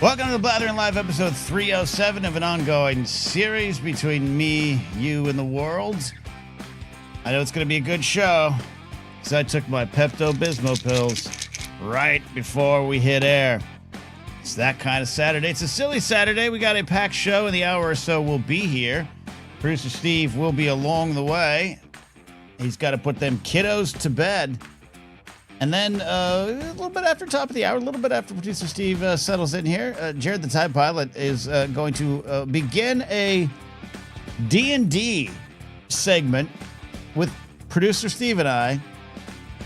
Welcome to the Blathering Live, episode 307 of an ongoing series between me, you, and the world. I know it's going to be a good show, because I took my Pepto-Bismol pills right before we hit air. It's that kind of Saturday. It's a silly Saturday. We got a packed show. In the hour or so, we'll be here. Producer Steve will be along the way. He's got to put them kiddos to bed. And then a little bit after top of the hour, a little bit after Producer Steve settles in here, Jared the Tide Pilot is going to begin a D&D segment with Producer Steve and I.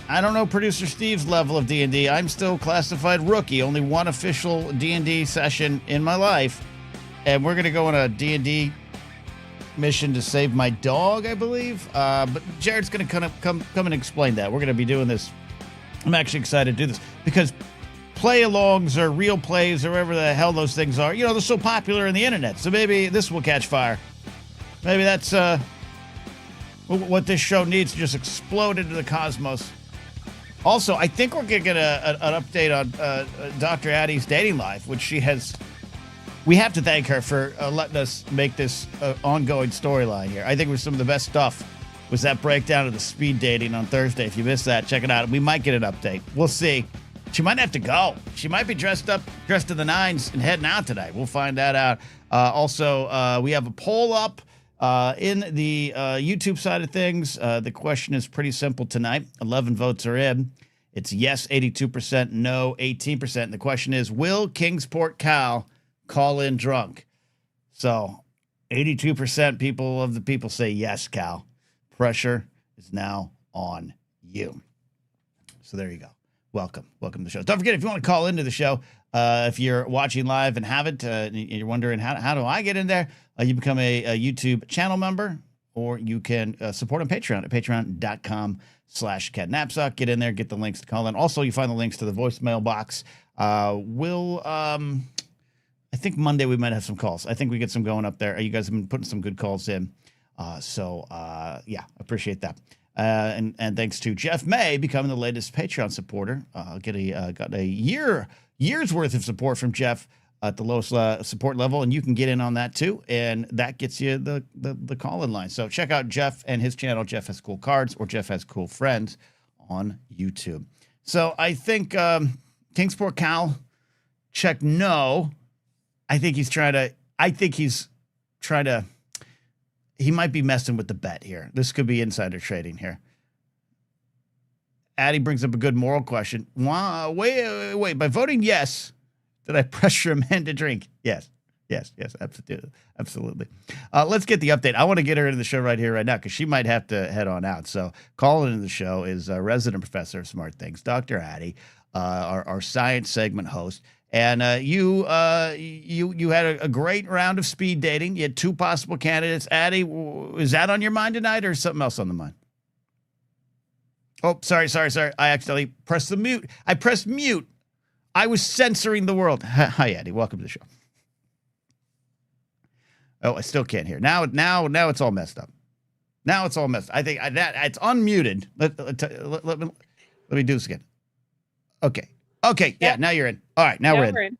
I don't know Producer Steve's level of D&D. I'm still classified rookie, only one official D&D session in my life. And we're going to go on a D&D mission to save my dog, I believe. But Jared's going to come and explain that. We're going to be doing this. I'm actually excited to do this because play-alongs or real plays or whatever the hell those things are, you know, they're so popular in the internet. So maybe this will catch fire. Maybe that's what this show needs to just explode into the cosmos. Also, I think we're going to get an update on Dr. Addie's dating life, which she has. We have to thank her for letting us make this ongoing storyline here. I think it was some of the best stuff. Was that breakdown of the speed dating on Thursday. If you missed that, check it out. We might get an update. We'll see. She might have to go. She might be dressed to the nines and heading out today. We'll find that out. Also, we have a poll up in the YouTube side of things. The question is pretty simple tonight. 11 votes are in. It's yes, 82%, no, 18%. And the question is, will Kingsport Cal call in drunk? So 82% of the people say yes, Cal. Pressure is now on you. So there you go. Welcome to the show. Don't forget, if you want to call into the show, if you're watching live and haven't, and you're wondering how do I get in there, you become a YouTube channel member, or you can support on Patreon at patreon.com/Ken Napzok. Get in there, get the links to call in. Also, you find the links to the voicemail box. I think Monday we might have some calls. I think we get some going up there. You guys have been putting some good calls in. Yeah, appreciate that. And thanks to Jeff May becoming the latest Patreon supporter. Got a year's worth of support from Jeff at the lowest support level, and you can get in on that too. And that gets you the call-in line. So check out Jeff and his channel, Jeff Has Cool Cards, or Jeff Has Cool Friends on YouTube. So I think Kingsport Cal, check no. I think he's trying to. He might be messing with the bet here. This could be insider trading here. Addie brings up a good moral question. Wow, wait. By voting yes, did I pressure a man to drink? Yes, absolutely. Let's get the update. I want to get her into the show right here, right now, because she might have to head on out. So calling into the show is resident professor of smart things, Dr. Addie, our science segment host. And you had a great round of speed dating. You had two possible candidates. Addie, is that on your mind tonight, or something else on the mind? Oh, sorry. I accidentally pressed the mute. I pressed mute. I was censoring the world. Hi, Addie. Welcome to the show. Oh, I still can't hear. Now it's all messed up. Now it's all messed up. I think that it's unmuted. Let me do this again. Okay. Yeah, now you're in. All right, now we're in.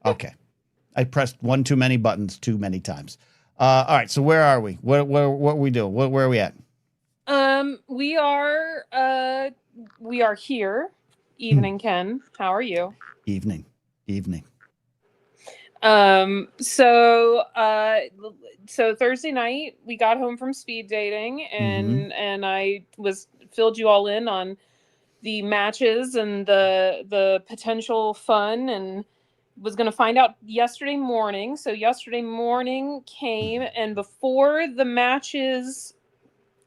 Okay. I pressed one too many buttons too many times. All right, so where are we? What are we doing? Where are we at? We are here. Evening, Ken. How are you? Evening. So Thursday night we got home from speed dating, and I filled you all in on the matches and the potential fun, and was going to find out yesterday morning. So yesterday morning came, and before the matches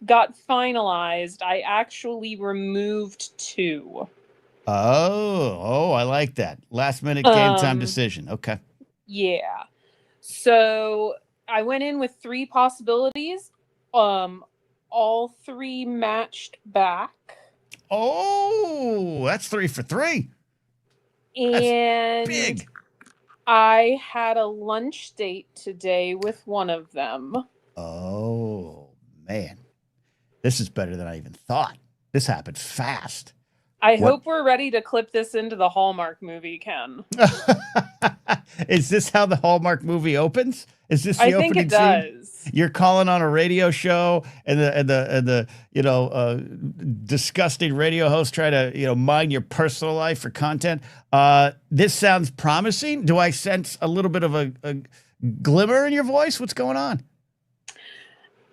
got finalized, I actually removed 2. Oh, I like that. Last minute game time decision. Okay. Yeah. So I went in with 3 possibilities. All 3 matched back. Oh, that's 3 for 3. And that's big. I had a lunch date today with one of them. Oh, man. This is better than I even thought. This happened fast. I What? hope we're ready to clip this into the Hallmark movie, Ken. Is this how the Hallmark movie opens? Is this I the think opening it scene? does. You're calling on a radio show, and the disgusting radio host try to mine your personal life for content. This sounds promising. Do I sense a little bit of a glimmer in your voice? What's going on?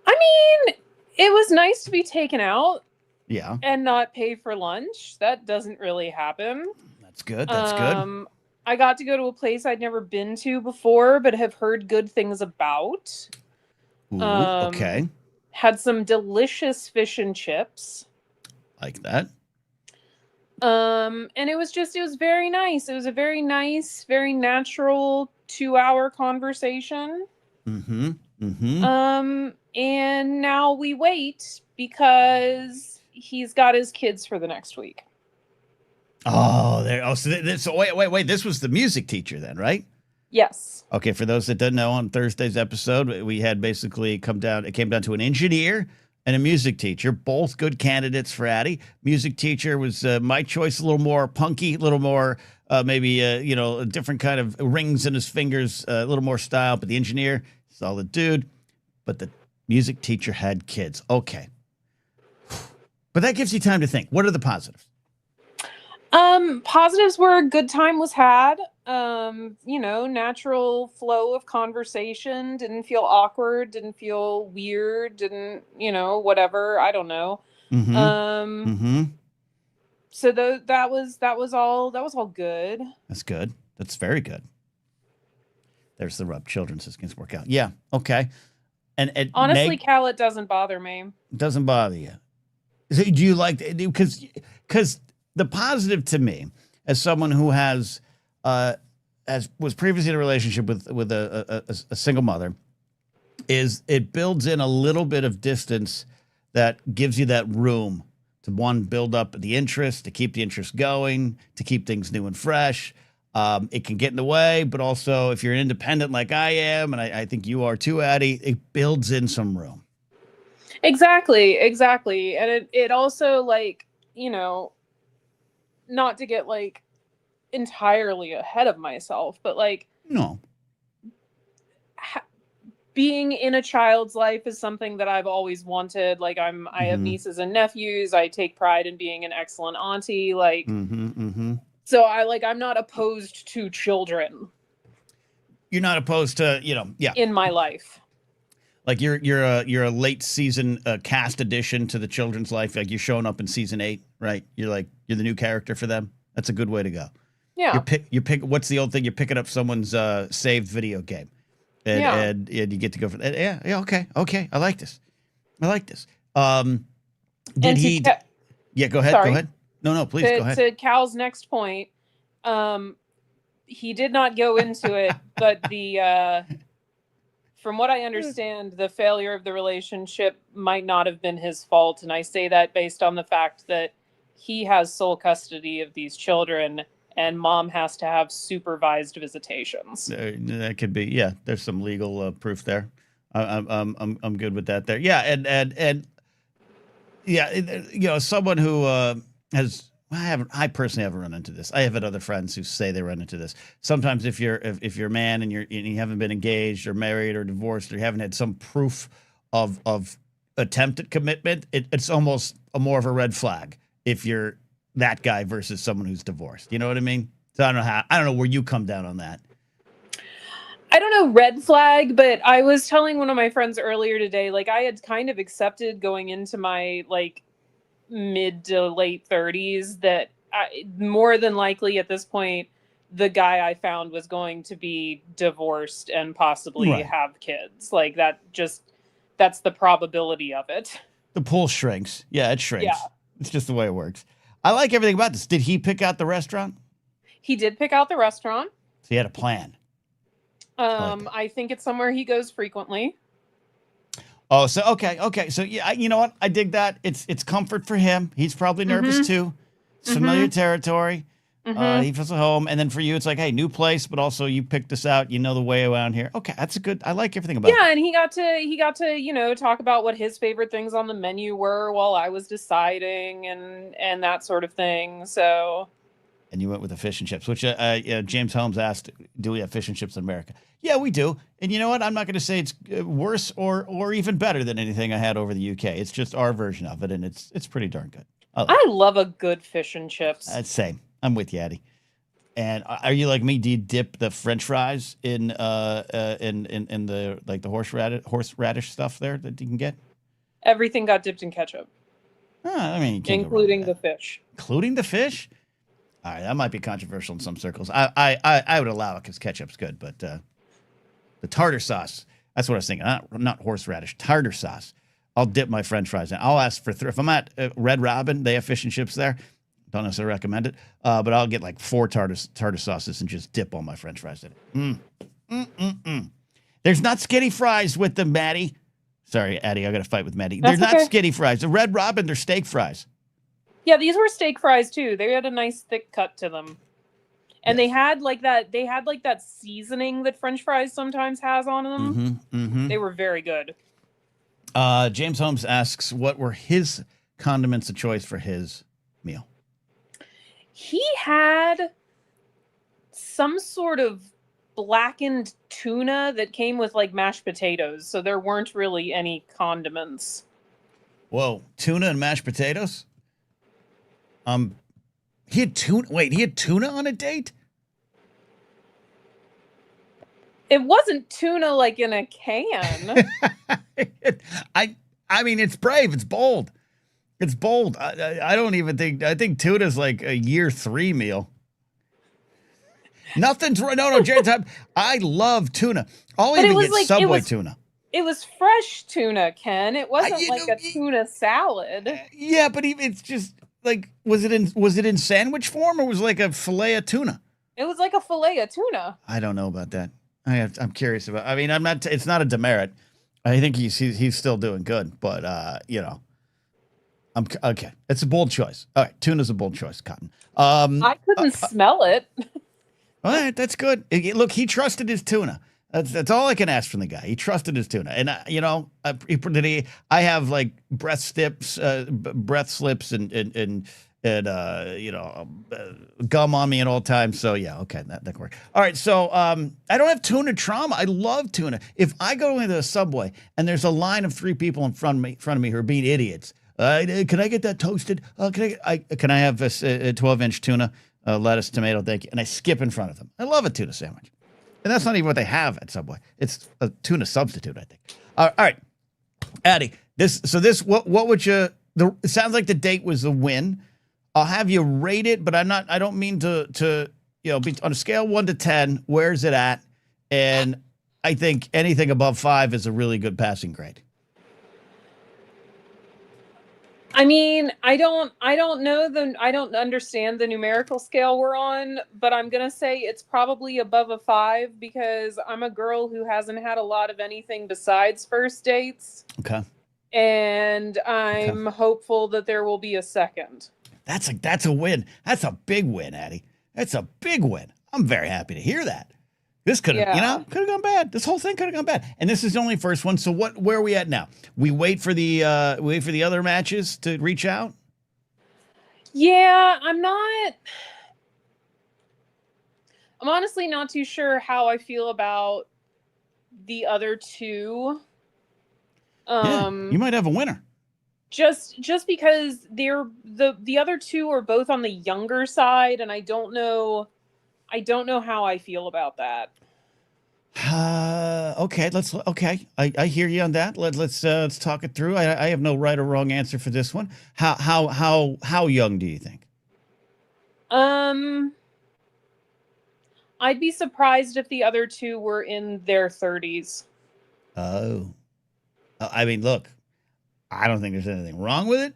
I mean, it was nice to be taken out. Yeah, And not pay for lunch. That doesn't really happen. that's good. That's good. I got to go to a place I'd never been to before, but have heard good things about. Ooh, okay, Had some delicious fish and chips. like that. And it was very nice. It was a very nice, very natural 2-hour conversation. Mm-hmm. Mm-hmm. And now we wait because he's got his kids for the next week. Oh, there. Oh, so wait. This was the music teacher then, right? Yes. Okay. For those that don't know, on Thursday's episode, we had basically It came down to an engineer and a music teacher, both good candidates for Addie. Music teacher was my choice, a little more punky, a little more maybe a different kind of rings in his fingers, a little more style. But the engineer, solid dude. But the music teacher had kids. Okay. But that gives you time to think. What are the positives? Positives were a good time was had. Natural flow of conversation, didn't feel awkward, didn't feel weird, didn't, whatever. I don't know. Mm-hmm. So that was all good. That's good. That's very good. There's the rub. Children systems work out. Yeah. Okay. And honestly, Cal, it doesn't bother me. Doesn't bother you. So do you like, because the positive to me, as someone who was previously in a relationship with a single mother, is it builds in a little bit of distance that gives you that room to build up the interest, to keep the interest going, to keep things new and fresh. It can get in the way, but also if you're independent like I am, and I think you are too, Addie, it builds in some room. Exactly. And it also, not to get entirely ahead of myself, but no, being in a child's life is something that I've always wanted. I have nieces and nephews. I take pride in being an excellent auntie. So I'm not opposed to children. You're not opposed to, yeah. In my life. Like you're a late season cast addition to the children's life. Like you're showing up in season 8, right? You're the new character for them. That's a good way to go. Yeah. You pick. What's the old thing? You're picking up someone's saved video game, and you get to go for that. Yeah. Okay. I like this. Did he? Yeah. Go ahead. Sorry. Go ahead. No. Please go ahead. To Cal's next point, he did not go into it, but from what I understand, the failure of the relationship might not have been his fault. And I say that based on the fact that he has sole custody of these children and mom has to have supervised visitations. That could be, yeah, there's some legal proof there. I'm good with that there. Yeah. And yeah, someone who I personally haven't run into this. I have had other friends who say they run into this. Sometimes if you're a man and you haven't been engaged or married or divorced or you haven't had some proof of attempted commitment, it's almost more of a red flag if you're that guy versus someone who's divorced. You know what I mean? So I don't know where you come down on that. I don't know, red flag, but I was telling one of my friends earlier today, I had kind of accepted going into my mid to late 30s that more than likely at this point the guy I found was going to be divorced and possibly have kids. That's the probability of it. The pool shrinks. Yeah, it shrinks. Yeah. It's just the way it works. I like everything about this. Did he pick out the restaurant? He did pick out the restaurant. So he had a plan. I think it's somewhere he goes frequently. Oh, so okay. So yeah, you know what? I dig that. It's comfort for him. He's probably nervous too. It's familiar territory. Mm-hmm. He feels at home. And then for you, it's like, hey, new place, but also you picked this out. You know the way around here. Okay, that's a good. I like everything about it. Yeah, and he got to talk about what his favorite things on the menu were while I was deciding and that sort of thing. So. And you went with the fish and chips, which James Holmes asked, do we have fish and chips in America? Yeah, we do. And you know what? I'm not going to say it's worse or even better than anything I had over the UK. It's just our version of it, and it's pretty darn good. I love a good fish and chips. Same. I'm with you, Addie. And are you like me? Do you dip the French fries in the like the horseradish stuff there that you can get? Everything got dipped in ketchup. I mean, you can't go wrong with including the that. fish. Including the fish? All right, that might be controversial in some circles. I would allow it because ketchup's good, but the tartar sauce, that's what I was thinking. Not horseradish, tartar sauce. I'll dip my French fries in. I'll ask for if I'm at Red Robin, they have fish and chips there. Don't necessarily recommend it, but I'll get like 4 tartar sauces and just dip all my French fries in it. There's not skinny fries with them, Maddie. Sorry, Addie, I got to fight with Maddie. That's They're okay. not skinny fries. The Red Robin, they're steak fries. Yeah, these were steak fries too. They had a nice thick cut to them. And Yes. they had like that seasoning that French fries sometimes has on them. They were very good. James Holmes asks, what were his condiments of choice for his meal? He had some sort of blackened tuna that came with like mashed potatoes, so there weren't really any condiments. Whoa, tuna and mashed potatoes? He had tuna. Wait, he had tuna on a date? It wasn't tuna like in a can. I mean, it's brave. It's bold. It's bold. I don't even think. I think tuna's like a year 3 meal. Nothing's right. No, James. I love tuna. I'll even get like, Subway tuna. It was fresh tuna, Ken. It wasn't like a tuna salad. Yeah, but even it's just like was it in sandwich form or was it like a fillet of tuna? It was like a fillet of tuna. I don't know about that. I'm curious about. I mean, I'm not. It's not a demerit. I think he's still doing good, but I'm okay. It's a bold choice. All right, tuna's a bold choice, Cotton. I couldn't smell it. All right, that's good. Look, he trusted his tuna. That's all I can ask from the guy. He trusted his tuna, and I have like breath slips, and gum on me at all times. So yeah, okay, that can work. All right, so I don't have tuna trauma. I love tuna. If I go into a Subway and there's a line of 3 people in front of me who are being idiots, can I get that toasted? Can I have a 12-inch tuna, lettuce, tomato, thank you? And I skip in front of them. I love a tuna sandwich. And that's not even what they have at Subway. It's a tuna substitute, I think. All right, Addie. What would you? It sounds like the date was a win. I'll have you rate it, but I don't mean to be on a scale 1 to 10. Where's it at? And I think anything above 5 is a really good passing grade. I mean, I don't understand the numerical scale we're on, but I'm going to say it's probably above a 5 because I'm a girl who hasn't had a lot of anything besides first dates. Okay. And I'm hopeful that there will be a second. That's a win. That's a big win, Addie. That's a big win. I'm very happy to hear that. This could have, could have gone bad. This whole thing could have gone bad. And this is the only first one. So where are we at now? We wait for the other matches to reach out? Yeah, I'm honestly not too sure how I feel about the other 2. You might have a winner. Just because they're the other 2 are both on the younger side, and I don't know how I feel about that. Okay, I hear you on that. Let's talk it through. I have no right or wrong answer for this one. How young do you think? I'd be surprised if the other 2 were in their 30s. Oh. I mean, look, I don't think there's anything wrong with it.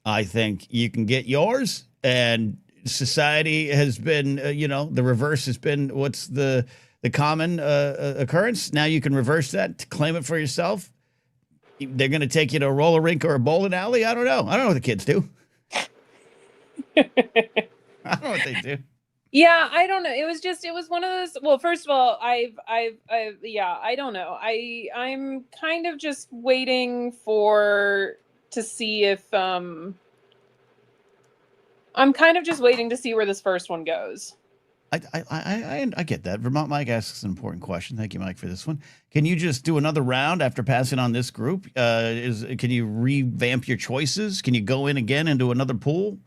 I think you can get yours, and society has been, the reverse has been what's the common occurrence. Now you can reverse that to claim it for yourself. They're going to take you to a roller rink or a bowling alley. I don't know. I don't know what the kids do. I don't know know what they do. Yeah, I don't know. It was one of those. Well, first of all, yeah, I don't know. I'm kind of just waiting to see if I'm kind of just waiting to see where this first one goes. I get that. Vermont Mike asks an important question. Thank you, Mike, for this one. Can you just do another round after passing on this group? Can you revamp your choices? Can you go in again and do another pool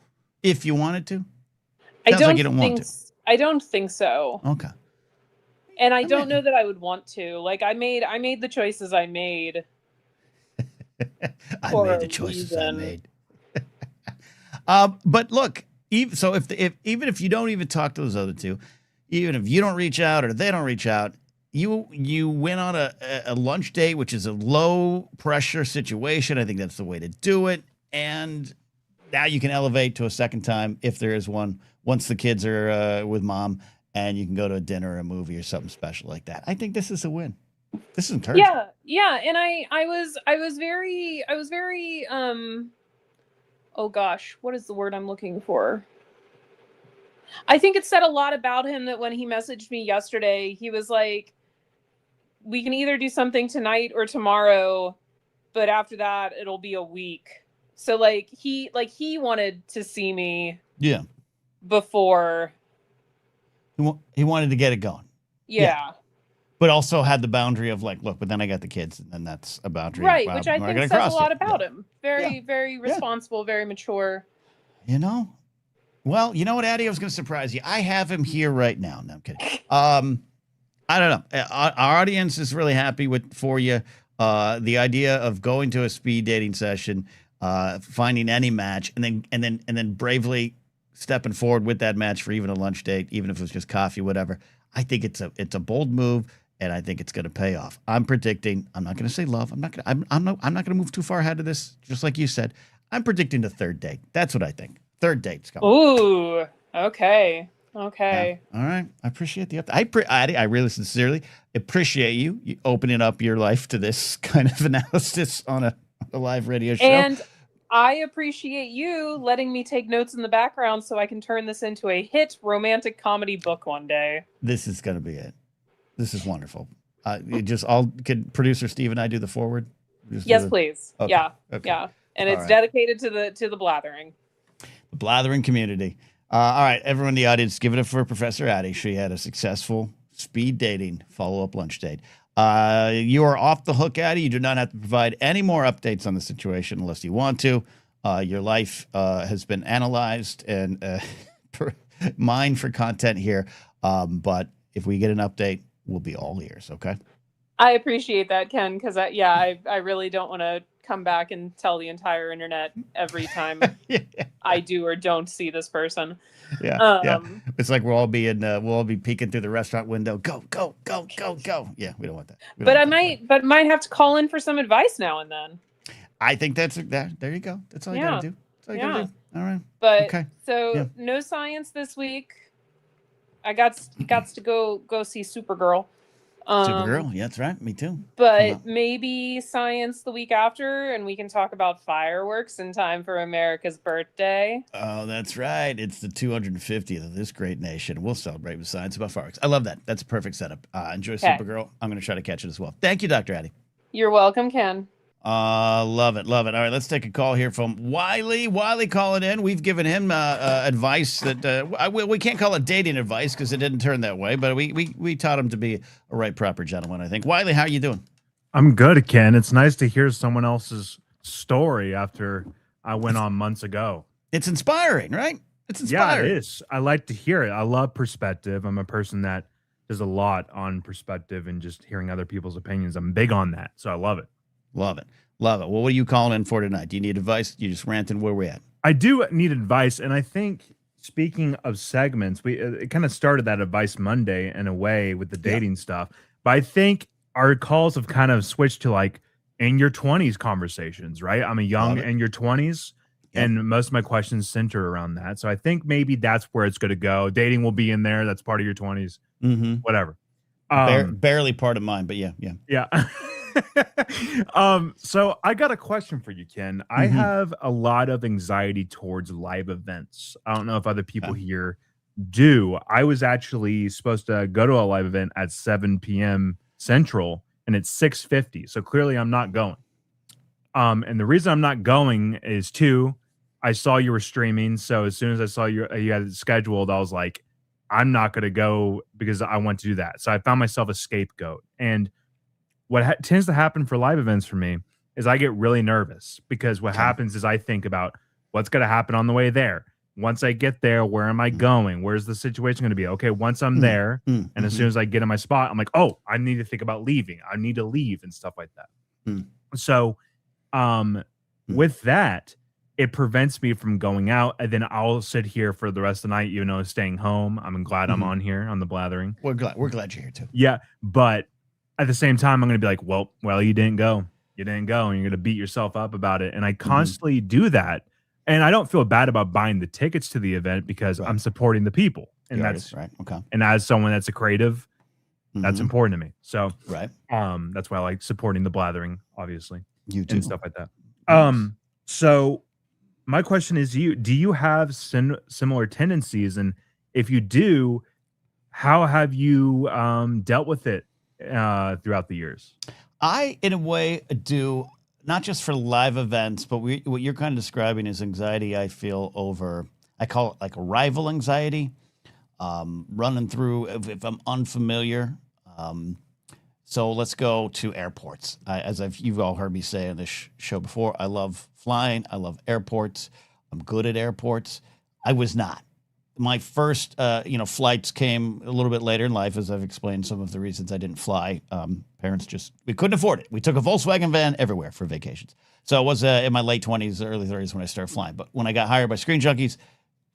if you wanted to? Sounds like you don't want to. I don't think so. Okay. And I don't know that I would want to. Like I made the choices I made. I made the choices I made. But look, even if you don't even talk to those other two, even if you don't reach out or they don't reach out, you went on a lunch date, which is a low pressure situation. I think that's the way to do it. And now you can elevate to a second time if there is one once the kids are with mom, and you can go to a dinner or a movie or something special like that. I think this is a win. This is encouraging. Yeah, and I was very oh gosh, what is the word I'm looking for? I think it said a lot about him that when he messaged me yesterday, he was like, we can either do something tonight or tomorrow, but after that it'll be a week. So he wanted to see me before he wanted to get it going. Yeah. But also had the boundary of like, look, but then I got the kids, and then that's a boundary. Right, which I think says a lot about him. Very responsible, very mature. You know? Well, you know what, Addie? I was going to surprise you. I have him here right now. No, I'm kidding. I don't know. Our audience is really happy for you. The idea of going to a speed dating session, finding any match, and then bravely stepping forward with that match for even a lunch date, even if it was just coffee, whatever. I think it's a bold move, and I think it's going to pay off. I'm predicting. I'm not going to say love. I'm not going to move too far ahead of this. Just like you said, I'm predicting the third date. That's what I think. Third date's coming. Ooh. Okay. Yeah. All right. I appreciate the update. I really sincerely appreciate you opening up your life to this kind of analysis on a live radio show. And I appreciate you letting me take notes in the background so I can turn this into a hit romantic comedy book one day. This is going to be it. This is wonderful. Could producer Steve and I do the forward? Yes, please. Okay. Yeah. Okay. Yeah. And it's dedicated to the Blathering. The Blathering community. All right, everyone in the audience, give it up for Professor Addie. She had a successful speed dating follow-up lunch date. You are off the hook, Addie. You do not have to provide any more updates on the situation unless you want to. Your life has been analyzed and mined for content here. But if we get an update, we'll be all ears, okay? I appreciate that, Ken, because I really don't want to come back and tell the entire internet every time I do or don't see this person. Yeah. It's like we'll all be peeking through the restaurant window. Go. Yeah, we don't want that. But might have to call in for some advice now and then. I think that's that. There you go. That's all you gotta do. That's all you gotta do. All right. But okay. So no science this week. I got to go see Supergirl. Supergirl, yeah, that's right. Me too. But maybe science the week after, and we can talk about fireworks in time for America's birthday. Oh, that's right. It's the 250th of this great nation. We'll celebrate with science about fireworks. I love that. That's a perfect setup. Enjoy Supergirl. I'm going to try to catch it as well. Thank you, Dr. Addie. You're welcome, Ken. Love it. All right, let's take a call here from Wiley. Wiley calling in. We've given him advice that we can't call it dating advice because it didn't turn that way, but we taught him to be a right, proper gentleman, I think. Wiley, how are you doing? I'm good, Ken. It's nice to hear someone else's story after I went on months ago. It's inspiring, right? It's inspiring. Yeah, it is. I like to hear it. I love perspective. I'm a person that does a lot on perspective and just hearing other people's opinions. I'm big on that, so I love it. Love it. Well, what are you calling in for tonight? Do you need advice? You just ranting where we're at? I do need advice. And I think, speaking of segments, it kind of started that Advice Monday in a way with the dating stuff. But I think our calls have kind of switched to like in your 20s conversations, right? I'm a young in your 20s. And most of my questions center around that. So I think maybe that's where it's going to go. Dating will be in there. That's part of your 20s. Mm-hmm. Whatever. Barely part of mine, but yeah. So I got a question for you, Ken. I have a lot of anxiety towards live events. I don't know if other people here do. I was actually supposed to go to a live event at 7 p.m. Central, and it's 6:50. So clearly, I'm not going. And the reason I'm not going is I saw you were streaming. So as soon as I saw you had it scheduled, I was like, I'm not going to go because I want to do that. So I found myself a scapegoat. And what tends to happen for live events for me is I get really nervous because what happens is I think about what's going to happen on the way there. Once I get there, where am I going? Where's the situation going to be? Okay, once I'm there, and as soon as I get in my spot, I'm like, oh, I need to think about leaving. I need to leave and stuff like that. So with that, it prevents me from going out, and then I'll sit here for the rest of the night, even though staying home. I'm glad I'm on here on the Blathering. We're glad you're here too. Yeah, but at the same time, I'm going to be like, well, you didn't go. You didn't go, and you're going to beat yourself up about it. And I constantly do that. And I don't feel bad about buying the tickets to the event because I'm supporting the people. And that's right. Okay. And as someone that's a creative, that's important to me. So that's why I like supporting the Blathering, obviously. You do. And stuff like that. So my question is, do you have similar tendencies? And if you do, how have you dealt with it throughout the years? I, in a way, do, not just for live events, but what you're kind of describing is anxiety I feel over, I call it like arrival anxiety, running through if I'm unfamiliar. So let's go to airports. You've all heard me say on this show before, I love flying. I love airports. I'm good at airports. I was not. My first, flights came a little bit later in life, as I've explained some of the reasons I didn't fly. Parents we couldn't afford it. We took a Volkswagen van everywhere for vacations. So I was in my late 20s, early 30s when I started flying. But when I got hired by Screen Junkies,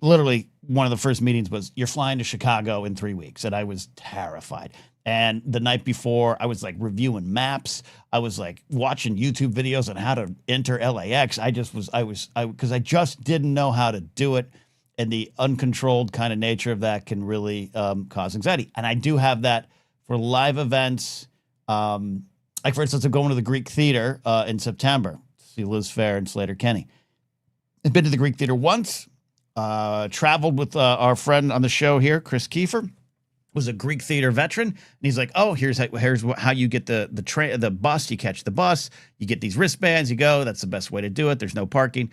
literally one of the first meetings was, you're flying to Chicago in 3 weeks. And I was terrified. And the night before, I was like reviewing maps. I was like watching YouTube videos on how to enter LAX. Because I just didn't know how to do it. And the uncontrolled kind of nature of that can really cause anxiety. And I do have that for live events. Like, for instance, I'm going to the Greek Theater in September to see Liz Phair and Slater Kenny. I've been to the Greek Theater once, traveled with our friend on the show here, Chris Kiefer, was a Greek Theater veteran. And he's like, oh, here's how you get the bus. You catch the bus. You get these wristbands. You go. That's the best way to do it. There's no parking.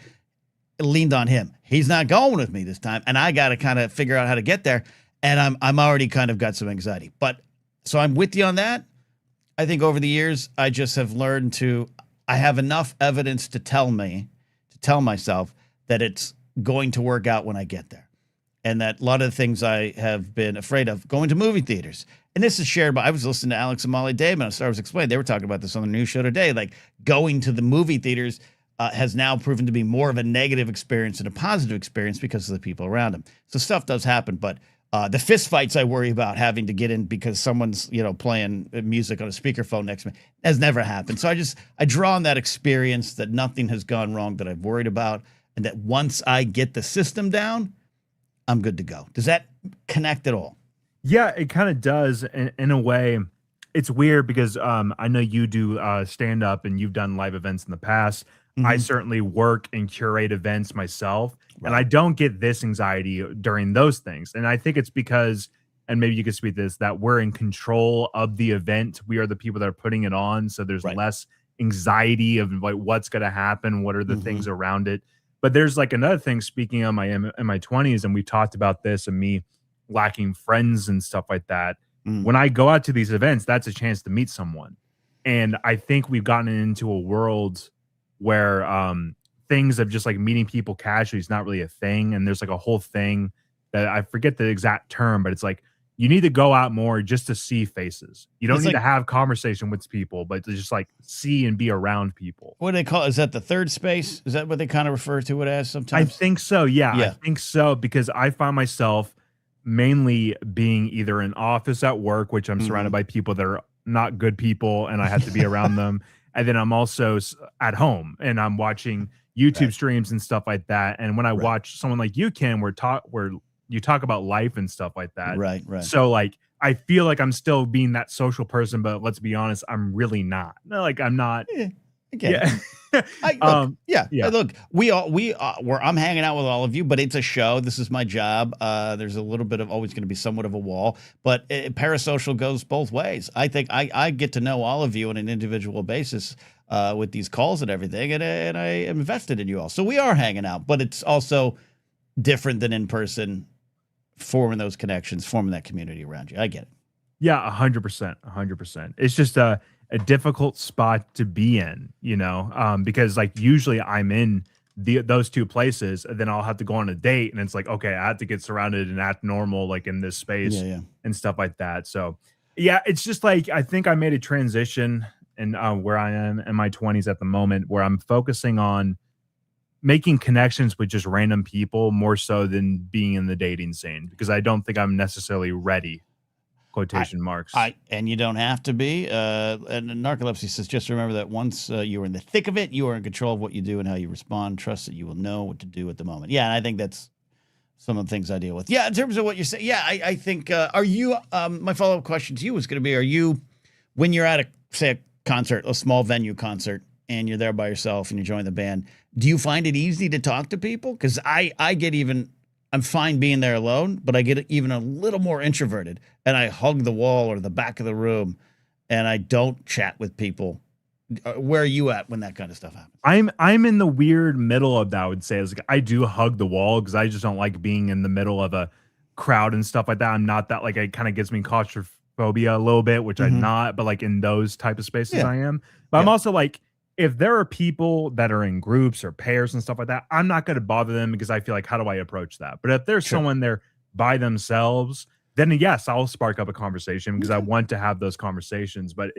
Leaned on him. He's not going with me this time, and I got to kind of figure out how to get there. And I'm already kind of got some anxiety. But so I'm with you on that. I think over the years I just have learned I have enough evidence to tell myself that it's going to work out when I get there, and that a lot of the things I have been afraid of, going to movie theaters. And this is shared I was listening to Alex and Molly Damon on Star Wars Explained. They were talking about this on the news show today. Like, going to the movie theaters has now proven to be more of a negative experience than a positive experience because of the people around him. So stuff does happen, but the fist fights I worry about having to get in because someone's, playing music on a speakerphone next to me has never happened. So I draw on that experience that nothing has gone wrong that I've worried about, and that once I get the system down, I'm good to go. Does that connect at all? Yeah, it kind of does in a way. It's weird because I know you do stand up and you've done live events in the past. I certainly work and curate events myself, and I don't get this anxiety during those things. And I think it's because, and maybe you could speak to this, that we're in control of the event. We are the people that are putting it on. So there's less anxiety of like what's going to happen, what are the things around it. But there's like another thing, speaking of in my 20s, and we talked about this and me lacking friends and stuff like that. When I go out to these events, that's a chance to meet someone. And I think we've gotten into a world where things of just like meeting people casually is not really a thing. And there's like a whole thing that I forget the exact term, but it's like you need to go out more just to see faces. You don't need to have conversation with people, but to just like see and be around people. What do they call it? Is that the third space? Is that what they kind of refer to it as sometimes? I think so. Yeah, I think so, because I find myself mainly being either in office at work, which I'm surrounded by people that are not good people and I have to be around them. And then I'm also at home and I'm watching YouTube streams and stuff like that. And when I watch someone like you, Ken, where you talk about life and stuff like that. Right. So like, I feel like I'm still being that social person, but let's be honest, I'm really not. Like, I'm not. I get it. Look, I'm hanging out with all of you, but it's a show. This is my job. There's a little bit of always going to be somewhat of a wall, but parasocial goes both ways. I think I get to know all of you on an individual basis with these calls and everything, and I am invested in you all. So we are hanging out, but it's also different than in person, forming those connections, forming that community around you. I get it. Yeah, 100%, 100%. It's just a difficult spot to be in, because like usually I'm in those two places, and then I'll have to go on a date, and it's like, okay, I have to get surrounded and act normal, like in this space and stuff like that. So yeah, it's just like, I think I made a transition in where I am in my 20s at the moment, where I'm focusing on making connections with just random people more so than being in the dating scene, because I don't think I'm necessarily ready. Quotation marks. And you don't have to be. And Narcolepsy says, just remember that once you are in the thick of it, you are in control of what you do and how you respond. Trust that you will know what to do at the moment. Yeah, and I think that's some of the things I deal with. Yeah, in terms of what you're saying, yeah, I think, are you, my follow-up question to you was going to be, are you, when you're at a concert, a small venue concert, and you're there by yourself and you're joining the band, do you find it easy to talk to people? Because I'm fine being there alone, but I get even a little more introverted, and I hug the wall or the back of the room, and I don't chat with people. Where are you at when that kind of stuff happens? I'm in the weird middle of that. I would say, is like, I do hug the wall because I just don't like being in the middle of a crowd and stuff like that. I'm not that, like, it kind of gives me claustrophobia a little bit, which I'm not, but like in those type of spaces I am. But I'm also like, if there are people that are in groups or pairs and stuff like that, I'm not going to bother them, because I feel like, how do I approach that? But if there's someone there by themselves, then yes, I'll spark up a conversation, because I want to have those conversations. But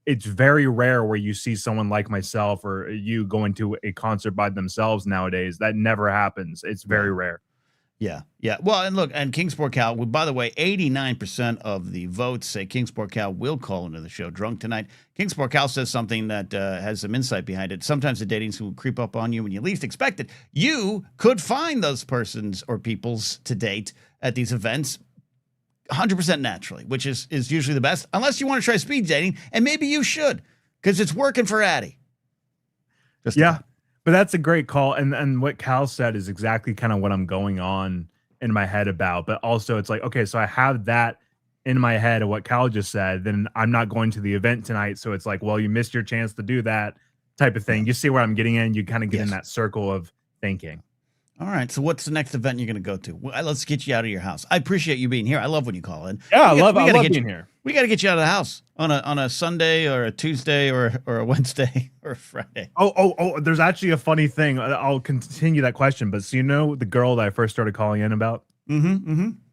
it's very rare where you see someone like myself or you going to a concert by themselves nowadays. That never happens. It's very rare. Yeah, yeah. Well, and look, and Kingsport Cal, by the way, 89% of the votes say Kingsport Cal will call into the show drunk tonight. Kingsport Cal says something that has some insight behind it. Sometimes the dating will creep up on you when you least expect it. You could find those persons or peoples to date at these events 100% naturally, which is usually the best, unless you want to try speed dating, and maybe you should, because it's working for Addie. But that's a great call. And what Cal said is exactly kind of what I'm going on in my head about. But also it's like, okay, so I have that in my head of what Cal just said, then I'm not going to the event tonight. So it's like, well, you missed your chance to do that type of thing. You see where I'm getting in? You kind of get in that circle of thinking. All right. So what's the next event you're going to go to? Well, let's get you out of your house. I appreciate you being here. I love when you call in. Yeah, I love being here. We got to get you out of the house on a Sunday or a Tuesday or a Wednesday or a Friday. Oh, there's actually a funny thing. I'll continue that question. But so the girl that I first started calling in about?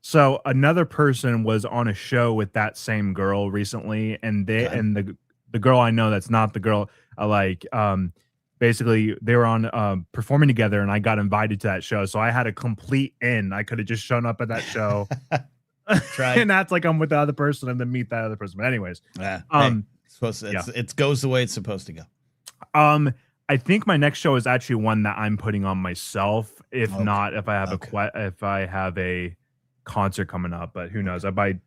So another person was on a show with that same girl recently, and the girl I know that's not the girl basically they were on performing together, and I got invited to that show. So I had a complete in. I could have just shown up at that show. And that's like I'm with the other person and then meet that other person. But anyways, it goes the way it's supposed to go. I think my next show is actually one that I'm putting on myself. If I have a concert coming up, but who knows? I buy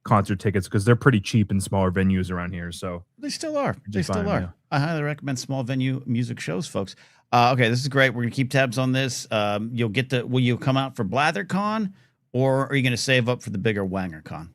concert tickets because they're pretty cheap in smaller venues around here. So they still are. Yeah. I highly recommend small venue music shows, folks. Okay, this is great. We're gonna keep tabs on this. Will you come out for BlatherCon, or are you gonna save up for the bigger WangerCon?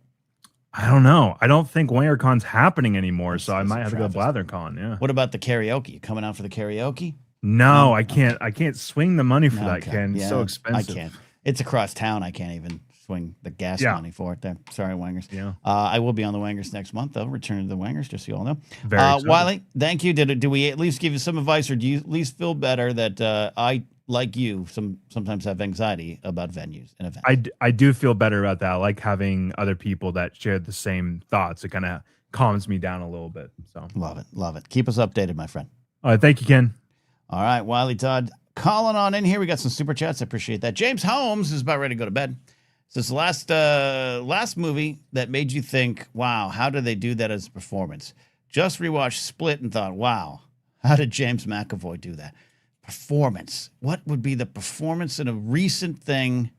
I don't know. I don't think WangerCon's happening anymore, so I might have to go to BlatherCon. Yeah. What about the karaoke? You coming out for the karaoke? No, I can't. I can't swing the money for that, Ken. It's so expensive. I can't. It's across town. I can't even swing the gas money for it there. Sorry, Wangers. Yeah. I will be on the Wangers next month, though. Return to the Wangers, just so you all know. Very excited. Wiley, thank you. Do we at least give you some advice, or do you at least feel better that I, like you, sometimes have anxiety about venues and events? I do feel better about that. I like having other people that share the same thoughts. It kind of calms me down a little bit. So love it. Keep us updated, my friend. All right, thank you, Ken. All right, Wiley Todd, calling on in here. We got some super chats. I appreciate that. James Holmes is about ready to go to bed. This last movie that made you think, wow, how did they do that as a performance? Just rewatched Split and thought, wow, how did James McAvoy do that? Performance. What would be the performance in a recent thing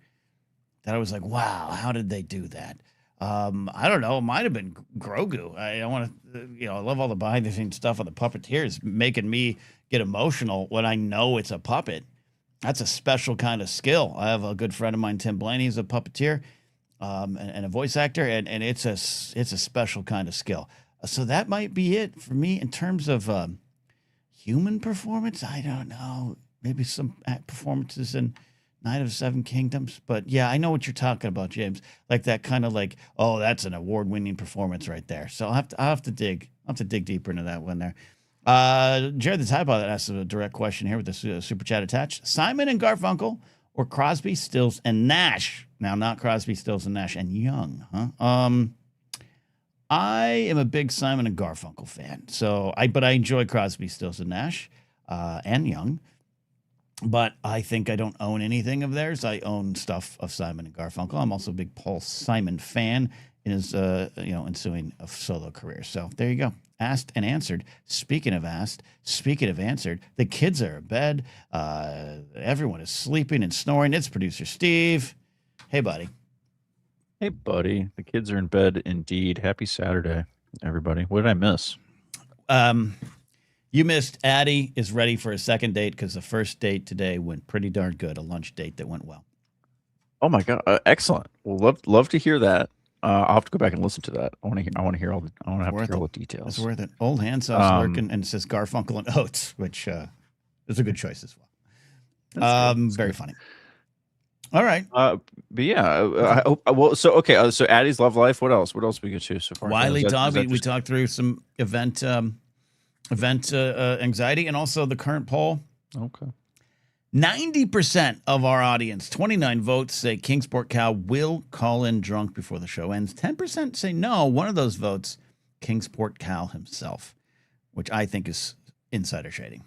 that I was like, wow, how did they do that? I don't know. It might have been Grogu. I want to, I love all the behind the scenes stuff on the puppeteers, making me get emotional when I know it's a puppet. That's a special kind of skill. I have a good friend of mine, Tim Blaney, is a puppeteer, and a voice actor, and it's a special kind of skill. So that might be it for me in terms of human performance. I don't know. Maybe some performances in Night of the Seven Kingdoms. But yeah, I know what you're talking about, James. Like that kind of like, oh, that's an award-winning performance right there. So I'll have to dig deeper into that one there. Jared the Tide Pod asks a direct question here with the super chat attached. Simon and Garfunkel or Crosby, Stills, and Nash? Now, not Crosby, Stills, and Nash and Young, huh? I am a big Simon and Garfunkel fan. But I enjoy Crosby, Stills, and Nash, and Young. But I think I don't own anything of theirs. I own stuff of Simon and Garfunkel. I'm also a big Paul Simon fan in his, ensuing solo career. So there you go. Asked and answered. Speaking of asked, speaking of answered, the kids are in bed. Everyone is sleeping and snoring. It's producer Steve. Hey, buddy. Hey, buddy. The kids are in bed indeed. Happy Saturday, everybody. What did I miss? You missed Addie is ready for a second date because the first date today went pretty darn good. A lunch date that went well. Oh my god, excellent. Well, love to hear that. I'll have to go back and listen to that. I want to hear all the details. It's worth it. Old Handsauce lurking, and it says Garfunkel and Oates, which is a good choice as well. Very funny. All right. But yeah, so Addie's love life. What else? What else we get to so far? Wiley Dog. We talked through some event anxiety and also the current poll. Okay. 90% of our audience, 29 votes, say Kingsport Cal will call in drunk before the show ends. 10% say no. One of those votes, Kingsport Cal himself, which I think is insider trading.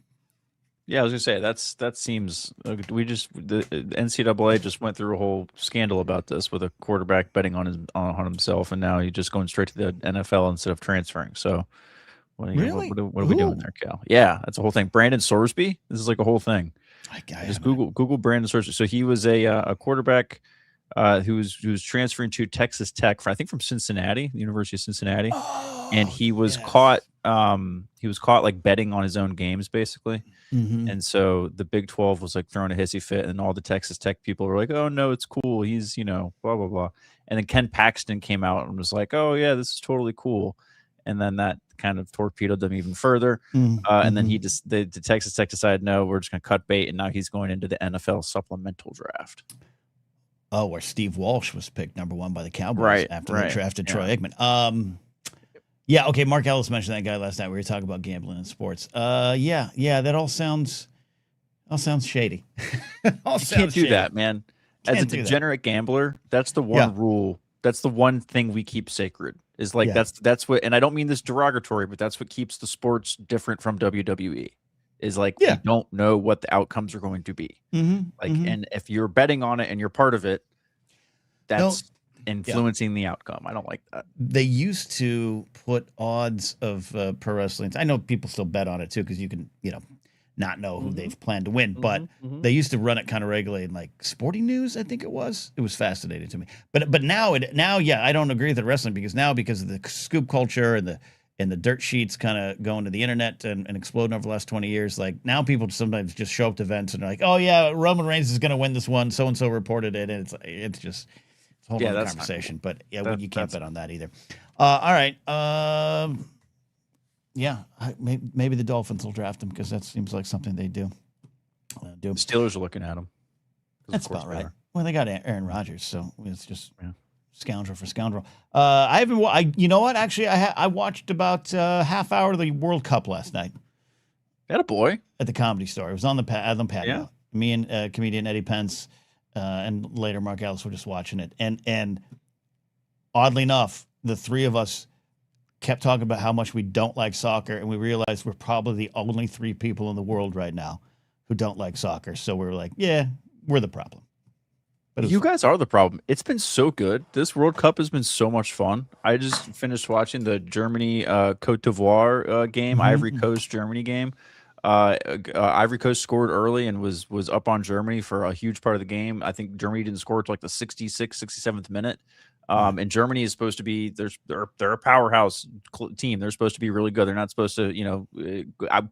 Yeah, I was gonna say that seems the NCAA just went through a whole scandal about this with a quarterback betting on himself, and now he's just going straight to the NFL instead of transferring. So. What are we doing there, Cal? Yeah, that's a whole thing. Brandon Sorsby. This is like a whole thing. Just Google Brandon Sorsby. So he was a quarterback who was transferring to Texas Tech from Cincinnati, the University of Cincinnati, and he was caught. He was caught like betting on his own games, basically. Mm-hmm. And so the Big 12 was like throwing a hissy fit, and all the Texas Tech people were like, "Oh no, it's cool. He's blah blah blah." And then Ken Paxton came out and was like, "Oh yeah, this is totally cool." And then that kind of torpedoed them even further. And then the Texas Tech decided, no, we're just going to cut bait. And now he's going into the NFL supplemental draft. Oh, where Steve Walsh was picked number 1 by the Cowboys after they drafted Troy Aikman. Yeah. Okay. Mark Ellis mentioned that guy last night. We were talking about gambling and sports. Yeah. That all sounds shady. You can't do that, man. As a degenerate gambler, that's the one rule. That's the one thing we keep sacred. Is like that's what, and I don't mean this derogatory, but that's what keeps the sports different from WWE. Is like we don't know what the outcomes are going to be. And if you're betting on it and you're part of it, that's influencing the outcome. I don't like that. They used to put odds of pro wrestling. I know people still bet on it too because you can not know who they've planned to win, but they used to run it kind of regularly in like Sporting News. I think it was fascinating to me, but now I don't agree with the wrestling because of the scoop culture and the dirt sheets kind of going to the internet and exploding over the last 20 years. Like now people sometimes just show up to events and they're like, oh yeah, Roman Reigns is going to win this one. So-and-so reported it. And it's just a whole other conversation, cool. But you can't bet on that either. All right. Yeah, maybe the Dolphins will draft him because that seems like something they do. The Steelers are looking at him. That's about right. Well, they got Aaron Rodgers, so it's just scoundrel for scoundrel. I haven't. You know what? Actually, I watched about half hour of the World Cup last night. Had a boy at the Comedy Store. It was on the patio. Yeah. Me and comedian Eddie Pence and later Mark Ellis were just watching it, and oddly enough, the three of us kept talking about how much we don't like soccer, and we realized we're probably the only 3 people in the world right now who don't like soccer. So we're like, yeah, we're the problem. But you guys are the problem. It's been so good. This World Cup has been so much fun. I just finished watching the Germany Cote d'Ivoire game, Ivory Coast Germany game. Ivory Coast scored early and was up on Germany for a huge part of the game. I think Germany didn't score until like the 66th, 67th minute. And Germany is supposed to be they're a powerhouse team. They're supposed to be really good. They're not supposed to,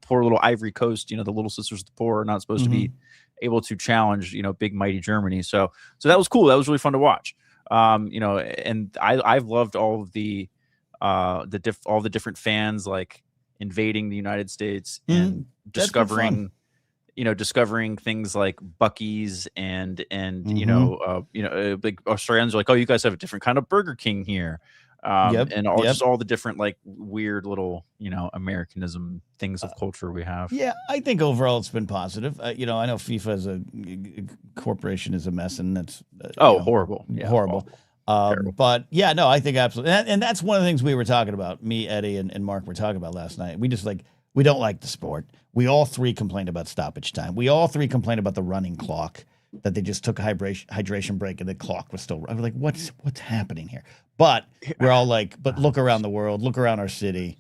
poor little Ivory Coast, the little sisters of the poor are not supposed to be able to challenge, big mighty Germany. So that was cool. That was really fun to watch. And I've loved all of all the different fans like invading the United States and discovering things like Buc-ee's and big Australians are like, oh, you guys have a different kind of Burger King here. And just all the different like weird little, Americanism things of culture we have. Yeah, I think overall it's been positive. I know FIFA as a corporation is a mess, and that's horrible. Yeah, horrible. But yeah, no, I think absolutely, and that's one of the things we were talking about. Me, Eddie, and Mark were talking about last night. We just we don't like the sport. We all three complained about stoppage time. We all three complained about the running clock, that they just took a hydration break and the clock was still running. I was like, what's happening here? But we're all like, but look around the world, look around our city,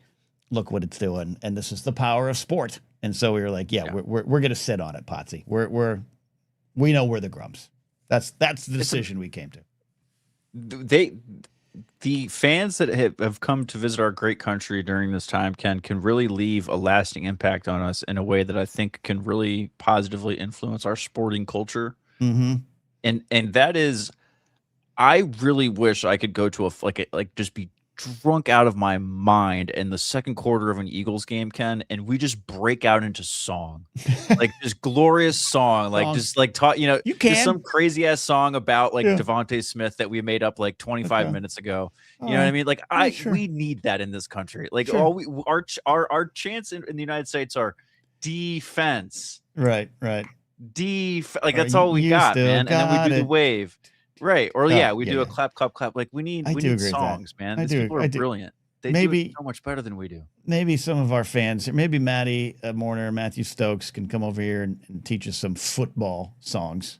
look what it's doing, and this is the power of sport. And so we were like, we're gonna sit on it, Potsy. We know we're the grumps. That's the decision we came to. The fans that have come to visit our great country during this time can really leave a lasting impact on us in a way that I think can really positively influence our sporting culture. And that is, I really wish I could go to just be drunk out of my mind in the second quarter of an Eagles game, Ken, and we just break out into song, like this glorious song, like just like you can just some crazy ass song about like Devontae Smith that we made up like 25 minutes ago. You know what I mean? Like we need that in this country. Like our chants in the United States are defense. Right. Like that's all we got, man. And then we do the wave. Right. Or we do a clap. Like we need songs, man. These people are brilliant. They do it so much better than we do. Maybe some of our fans, maybe Maddie Mourner, Matthew Stokes can come over here and teach us some football songs,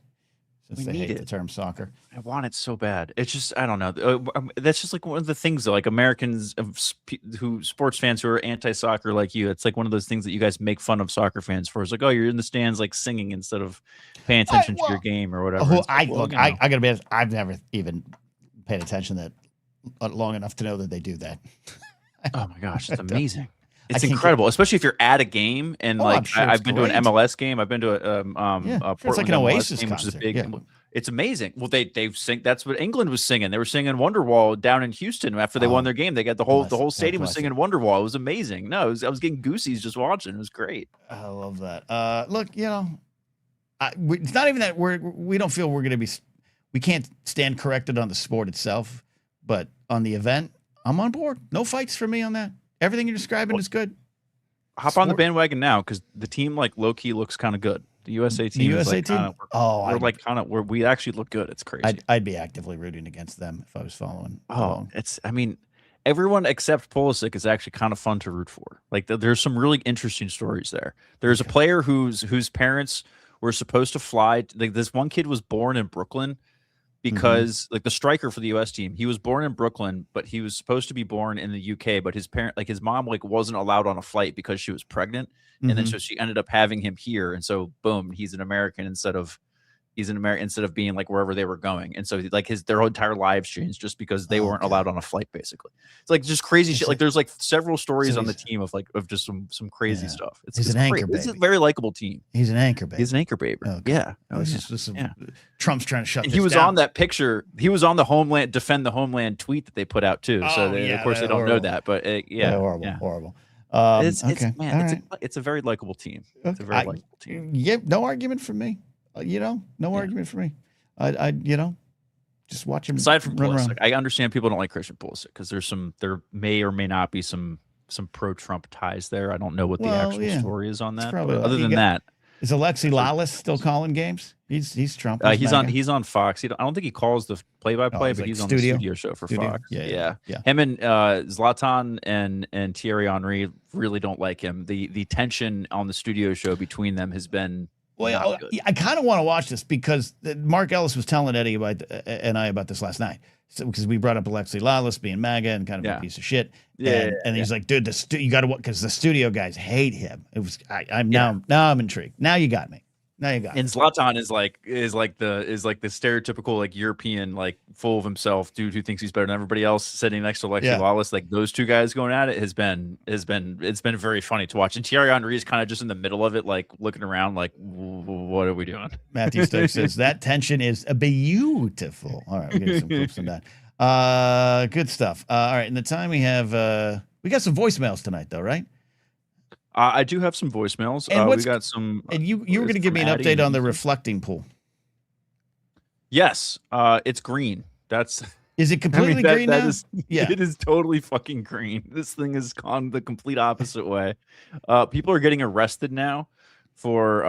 since they hate the term soccer. I want it so bad. It's just, I don't know. That's just like one of the things, though, like Americans sports fans who are anti-soccer like you. It's like one of those things that you guys make fun of soccer fans for. It's like, oh, you're in the stands like singing instead of paying attention to your game or whatever. I gotta be honest, I've never even paid attention to that long enough to know that they do that. Oh my gosh, it's amazing. It's incredible, especially if you're at a game and I've been to an MLS game. I've been to a Portland it's like an Oasis game, concert. Which is a big. It's amazing. Well, they sing. That's what England was singing. They were singing Wonderwall down in Houston after they won their game. They got the whole stadium was singing Wonderwall. It was amazing. No, I was getting goosies just watching. It was great. I love that. Look, it's not even that we don't feel we can't stand corrected on the sport itself, but on the event, I'm on board. No fights for me on that. Everything you're describing is good. Hop on the bandwagon now because the team like low key looks kind of good. The USA team. The USA team. We actually look good. It's crazy. I'd be actively rooting against them if I was following. Everyone except Pulisic is actually kind of fun to root for. Like there's some really interesting stories there. There's a player whose parents were supposed to fly. Like this one kid was born in Brooklyn because like the striker for the US team, he was born in Brooklyn, but he was supposed to be born in the UK, but his mom wasn't allowed on a flight because she was pregnant. And then so she ended up having him here. And so boom, he's an American instead of being like wherever they were going. And so like their whole entire lives changed just because they weren't allowed on a flight, basically. It's like just crazy shit. Like there's like several stories on the team of just some crazy stuff. It's an anchor baby. It's a very likable team. He's an anchor baby. He's an anchor baby. Okay. Yeah. Trump's trying to shut this He was down. on that picture. He was on the defend the homeland tweet that they put out too. So of course they don't know that, but horrible. It's a very likable team. It's a very likable team. Yeah, no argument from me. No argument for me. I just watch him. Aside from run Pulisic, around. I understand people don't like Christian Pulisic because there may or may not be some pro-Trump ties there. I don't know what the actual story is on that. But other than that, is Alexi Lalas still calling games? He's Trump. He's on Fox. I don't think he calls the play-by-play, but he's on the studio show for Fox. Yeah. Him and Zlatan and Thierry Henry really don't like him. The tension on the studio show between them has been. Well, I kind of want to watch this because Mark Ellis was telling Eddie and I about this last night. Because we brought up Alexi Lalas being MAGA and kind of a piece of shit. And he's like, dude, you got to watch because the studio guys hate him. It was now I'm intrigued. Now you got me. Now you got And it. Zlatan is like the stereotypical like European, like full of himself dude who thinks he's better than everybody else, sitting next to Alexi Yeah. Lawless. Like those two guys going at it has been it's been very funny to watch. And Thierry Henry is kind of just in the middle of it, like looking around, like what are we doing? Matthew Stokes says that tension is beautiful. All right, we get some clips on that. Good stuff. All right, in the time we have, we got some voicemails tonight, though, right? I do have some voicemails. And We got some. And you were going to give me an Addie update on the and- reflecting pool. Yes, it's green. That's Is it completely green now? Yeah, it is totally fucking green. This thing has gone the complete opposite way. People are getting arrested now for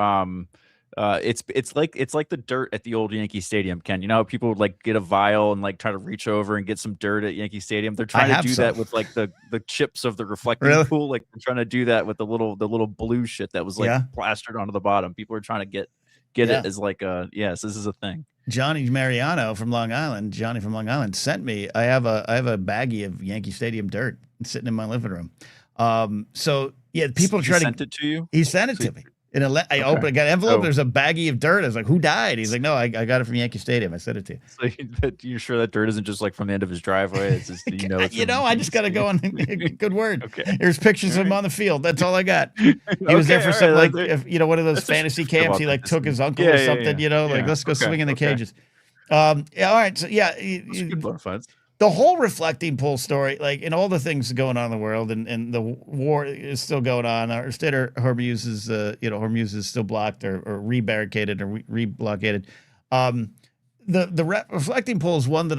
it's like the dirt at the old Yankee Stadium, Ken. You know how people would like get a vial and like try to reach over and get some dirt at Yankee Stadium? They're trying to do that with like the chips of the reflecting pool. Like they're trying to do that with the little blue shit that was like plastered onto the bottom. People are trying to get it as like yes, this is a thing. Johnny Mariano from Long Island, sent me. I have a baggie of Yankee Stadium dirt sitting in my living room. So yeah, people try to. Sent it to you. He sent it to me. I opened, I got an envelope. There's a baggie of dirt. I was like, "Who died?" He's like, "No, I got it from Yankee Stadium. I sent it to you." So you're sure that dirt isn't just like from the end of his driveway? It's just I just got to go on. Good word. Okay. There's pictures of him on the field. That's all I got. He was there for some one of those fantasy camps. He like took his uncle or something. Like let's go swing in the cages. All right. So the whole reflecting pool story, like, and all the things going on in the world, and the war is still going on. Our state of Hormuz is, Hormuz is still blocked or rebarricaded or reblockaded. The reflecting pool is one that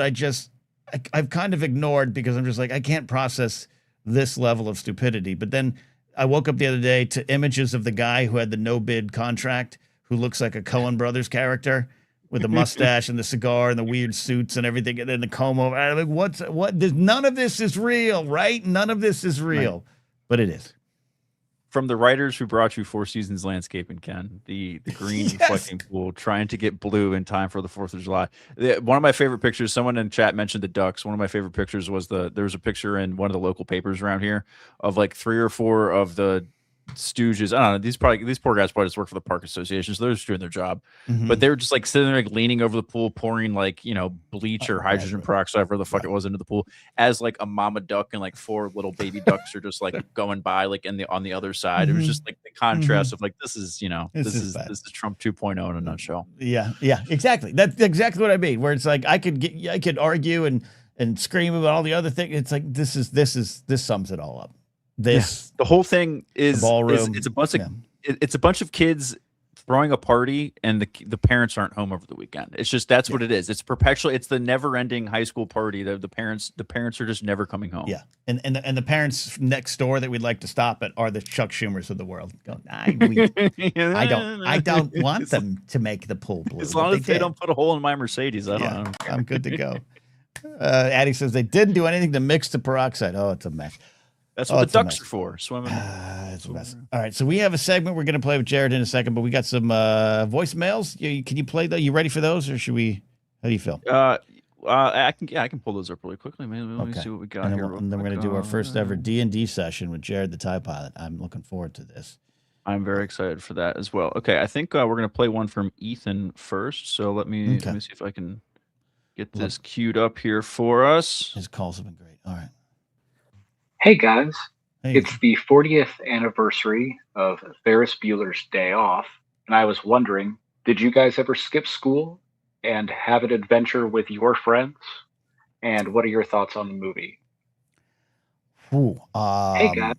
I've kind of ignored because I'm just like, I can't process this level of stupidity. But then I woke up the other day to images of the guy who had the no bid contract, who looks like a Coen Brothers character, with the mustache and the cigar and the weird suits and everything, and then the comb over. I'm like, what? None of this is real, right? None of this is real, but it is. From the writers who brought you Four Seasons Landscaping, Ken, the green reflecting pool, trying to get blue in time for the 4th of July. One of my favorite pictures, someone in chat mentioned the ducks. One of my favorite pictures was there was a picture in one of the local papers around here of like 3 or 4 of the stooges. I don't know. These poor guys probably just work for the park association, so they're just doing their job. Mm-hmm. But they were just like sitting there, like leaning over the pool, pouring like bleach or hydrogen peroxide, whatever the fuck it was, into the pool, as like a mama duck and like 4 little baby ducks are just like going by, like on the other side. Mm-hmm. It was just like the contrast of like this is Trump 2.0 in a nutshell. Yeah, exactly. That's exactly what I mean. Where it's like I could argue and scream about all the other things. It's like this sums it all up. The whole thing is ballroom. It's a bunch of kids throwing a party, and the parents aren't home over the weekend. It's just that's what it is. It's perpetual. It's the never-ending high school party. The parents are just never coming home. Yeah, and the parents next door that we'd like to stop at are the Chuck Schumers of the world. I don't want them to make the pool blue. As long as they don't put a hole in my Mercedes, I don't know. I'm good to go. Addie says they didn't do anything to mix the peroxide. Oh, it's a mess. That's what the ducks are for, swimming. It's a mess. All right, so we have a segment we're going to play with Jared in a second, but we got some voicemails. Can you play those? You ready for those, or should we? How do you feel? I can pull those up really quickly. Man, let me see what we got here. And then we're going to do our first ever D&D session with Jared the TIE Pilot. I'm looking forward to this. I'm very excited for that as well. Okay, I think we're going to play one from Ethan first. So let me see if I can get this queued up here for us. His calls have been great. All right. Hey guys, it's the 40th anniversary of Ferris Bueller's Day Off, and I was wondering, did you guys ever skip school and have an adventure with your friends? And what are your thoughts on the movie? Hey guys.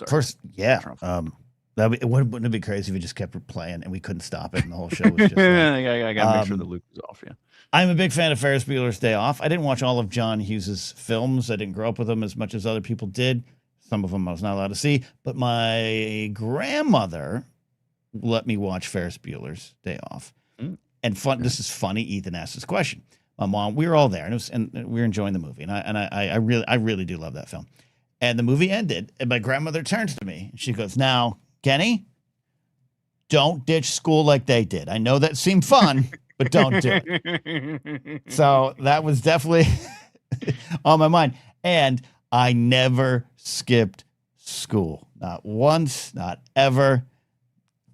First, wouldn't it be crazy if we just kept playing and we couldn't stop it and the whole show was just I gotta make sure the loop is off. Yeah. I'm a big fan of Ferris Bueller's Day Off. I didn't watch all of John Hughes's films. I didn't grow up with them as much as other people did. Some of them I was not allowed to see. But my grandmother let me watch Ferris Bueller's Day Off. And this is funny. Ethan asked this question. My mom, we were all there, and we were enjoying the movie. And I really do love that film. And the movie ended, and my grandmother turns to me, and she goes, "Now, Kenny, don't ditch school like they did. I know that seemed fun." But don't do it. So that was definitely on my mind. And I never skipped school. Not once, not ever.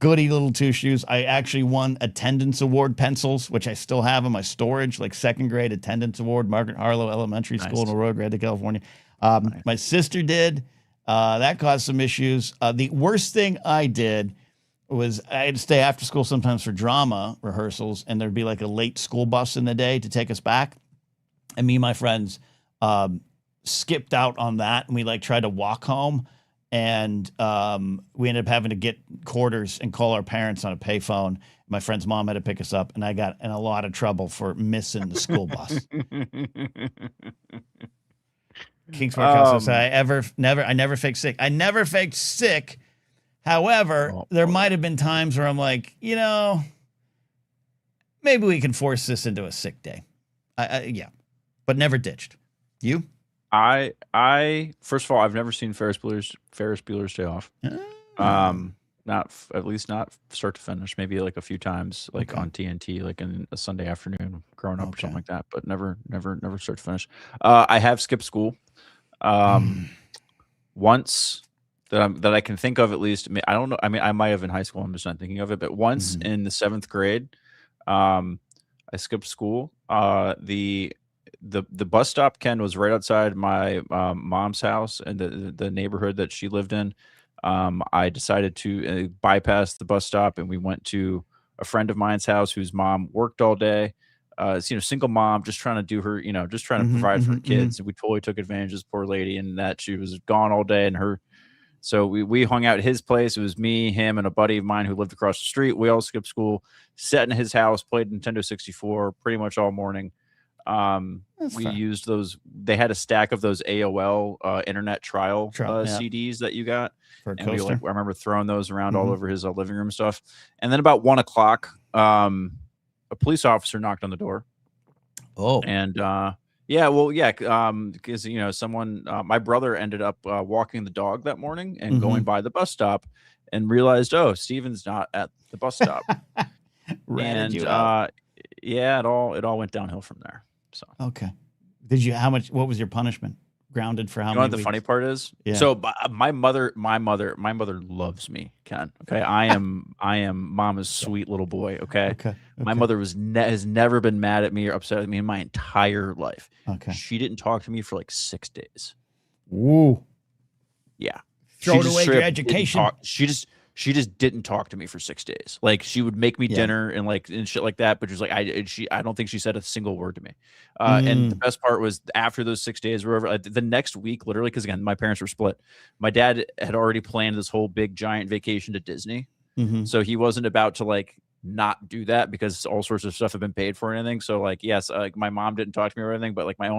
goody little two shoes. I actually won attendance award pencils, which I still have in my storage, like second grade attendance award, Margaret Harlow Elementary School in Aurora Grande, California. My sister did. That caused some issues. The worst thing I did was I had to stay after school sometimes for drama rehearsals, and there'd be like a late school bus in the day to take us back. And me and my friends skipped out on that, and we like tried to walk home. And we ended up having to get quarters and call our parents on a payphone. My friend's mom had to pick us up, and I got in a lot of trouble for missing the school bus. Kingsburg also said, I never faked sick. I never faked sick. However, there might have been times where I'm like, maybe we can force this into a sick day. Yeah, but never ditched. You? I first of all, I've never seen Ferris Bueller's Day Off. At least not start to finish. Maybe like a few times, like on TNT, like in a Sunday afternoon, growing up or something like that. But never start to finish. I have skipped school, once that I can think of at least. I don't know. I mean, I might have in high school. I'm just not thinking of it. But once in the 7th grade, I skipped school. The bus stop, Ken, was right outside my mom's house and the neighborhood that she lived in. I decided to bypass the bus stop, and we went to a friend of mine's house whose mom worked all day. Single mom, just trying to do her, just trying to provide for her kids. And we totally took advantage of this poor lady, and that she was gone all day. So we hung out at his place. It was me, him, and a buddy of mine who lived across the street. We all skipped school, sat in his house, played Nintendo 64 pretty much all morning. We used those. They had a stack of those AOL internet trial CDs that you got. For a and coaster. I remember throwing those around all over his living room stuff. And then about 1 o'clock, a police officer knocked on the door. And because someone, my brother ended up walking the dog that morning and going by the bus stop and realized, Steven's not at the bus stop. Ratted you out. It all went downhill from there. So what was your punishment? Grounded for how many weeks? The funny part is? Yeah. So my mother loves me, Ken. Okay. I am mama's sweet little boy. Okay. My mother has never been mad at me or upset at me in my entire life. Okay. She didn't talk to me for like 6 days. Woo. Yeah. Throwing away your education. She just didn't talk to me for 6 days. Like she would make me dinner and shit like that. But just like I don't think she said a single word to me. And the best part was after those 6 days were over, the next week, literally, because again, my parents were split. My dad had already planned this whole big giant vacation to Disney. So he wasn't about to like not do that because all sorts of stuff had been paid for and anything. So like, yes, my mom didn't talk to me or anything, but like my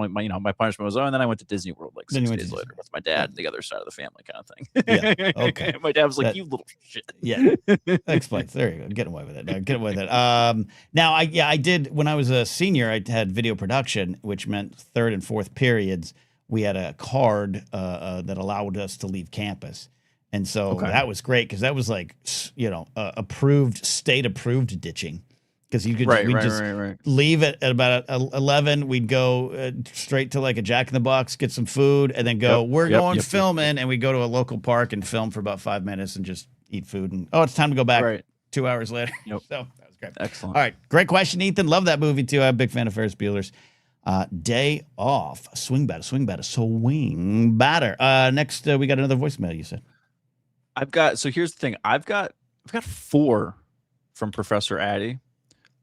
punishment was, and then I went to Disney World like 6 days later with my dad, the other side of the family kind of thing. Yeah. Okay. My dad was like, you little shit. Yeah. Explains. There you go. Get away with it. Get away with it. Now I did, when I was a senior, I had video production, which meant 3rd and 4th periods. We had a card that allowed us to leave campus. And so that was great because that was like, state approved ditching. Because you could leave it at about 11. We'd go straight to like a Jack in the Box, get some food, and then go, we're going filming. And we go to a local park and film for about 5 minutes and just eat food. And it's time to go back 2 hours later. So that was great. Excellent. All right. Great question, Ethan. Love that movie too. I'm a big fan of Ferris Bueller's Day Off. Swing batter. Next, we got another voicemail, you said. So here's the thing. I've got 4 from Professor Addy.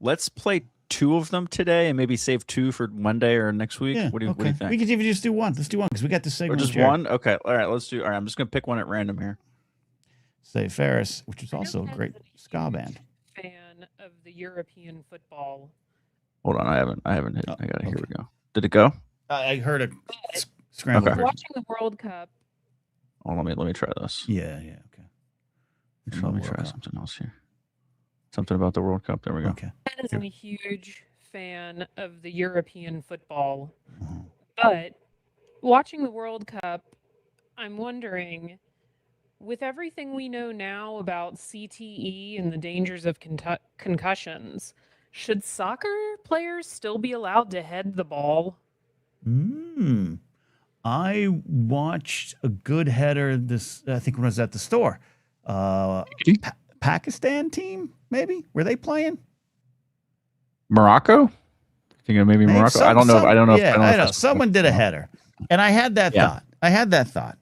Let's play 2 of them today and maybe save 2 for Monday or next week. Yeah, what do you think? We could even just do one. Let's do one because we got this segment. Or just one? Okay. All right. Let's do. All right. I'm just going to pick one at random here. Say Ferris, which is also a great ska band. Fan of the European football. Hold on. I haven't hit. I got it. Here we go. Did it go? I heard a scramble. Okay. Watching the World Cup. Oh, let me try this. Yeah. Okay. Let me try something else here. Something about the World Cup. There we go. Okay. Ben is a huge fan of the European football, but watching the World Cup, I'm wondering, with everything we know now about CTE and the dangers of concussions, should soccer players still be allowed to head the ball? I watched a good header I think when I was at the store. Pakistan team, maybe? Were they playing? Morocco? Thinking of maybe Morocco. I don't know. I don't know. Yeah, I know. Someone did a header, and I had that thought.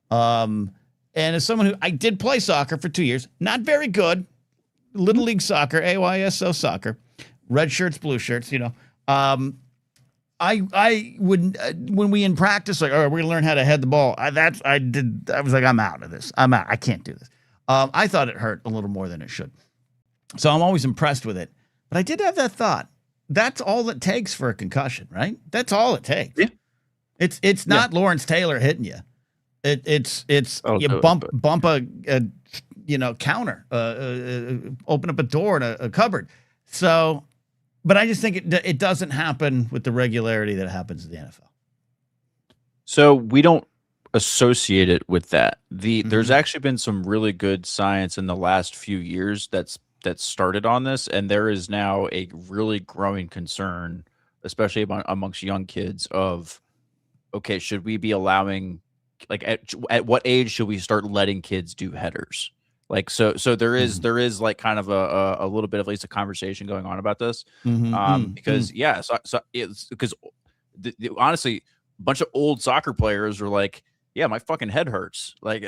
And as someone who I did play soccer for 2 years, not very good, little league soccer, AYSO soccer, red shirts, blue shirts. I would when we in practice, like, all right, we're gonna learn how to head the ball. I was like, I'm out of this. I'm out. I can't do this. I thought it hurt a little more than it should. So I'm always impressed with it. But I did have that thought. That's all it takes for a concussion, right? That's all it takes. Yeah. It's not Lawrence Taylor hitting you. It's you bump a counter, open up a door in a cupboard. So, but I just think it doesn't happen with the regularity that happens in the NFL. So we don't associate it with that. There's actually been some really good science in the last few years that started on this, and there is now a really growing concern, especially amongst young kids, of okay, should we be allowing, like, at what age should we start letting kids do headers? Like, so there is like kind of a little bit of at least a conversation going on about this, because it's because honestly, a bunch of old soccer players are like, yeah, my fucking head hurts. Like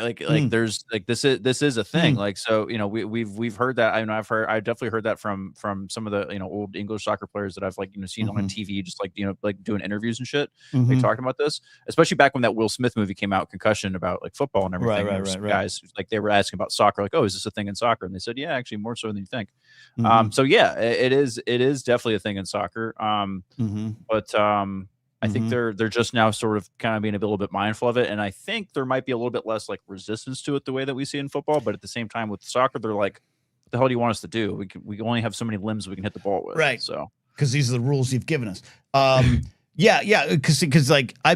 there's like this is a thing. Like, so, we've heard that. I know I definitely heard that from some of the, old English soccer players that I've seen on TV, just like doing interviews and shit, like talking about this, especially back when that Will Smith movie came out, Concussion, about like football and everything. Right. Guys, like, they were asking about soccer, like, oh, is this a thing in soccer? And they said, yeah, actually more so than you think. So yeah, it is definitely a thing in soccer. But I think they're just now sort of kind of being a little bit mindful of it, and I think there might be a little bit less like resistance to it the way that we see in football. But at the same time, with soccer, they're like, "What the hell do you want us to do? We only have so many limbs we can hit the ball with." Right. So because these are the rules you've given us. Yeah. Because like I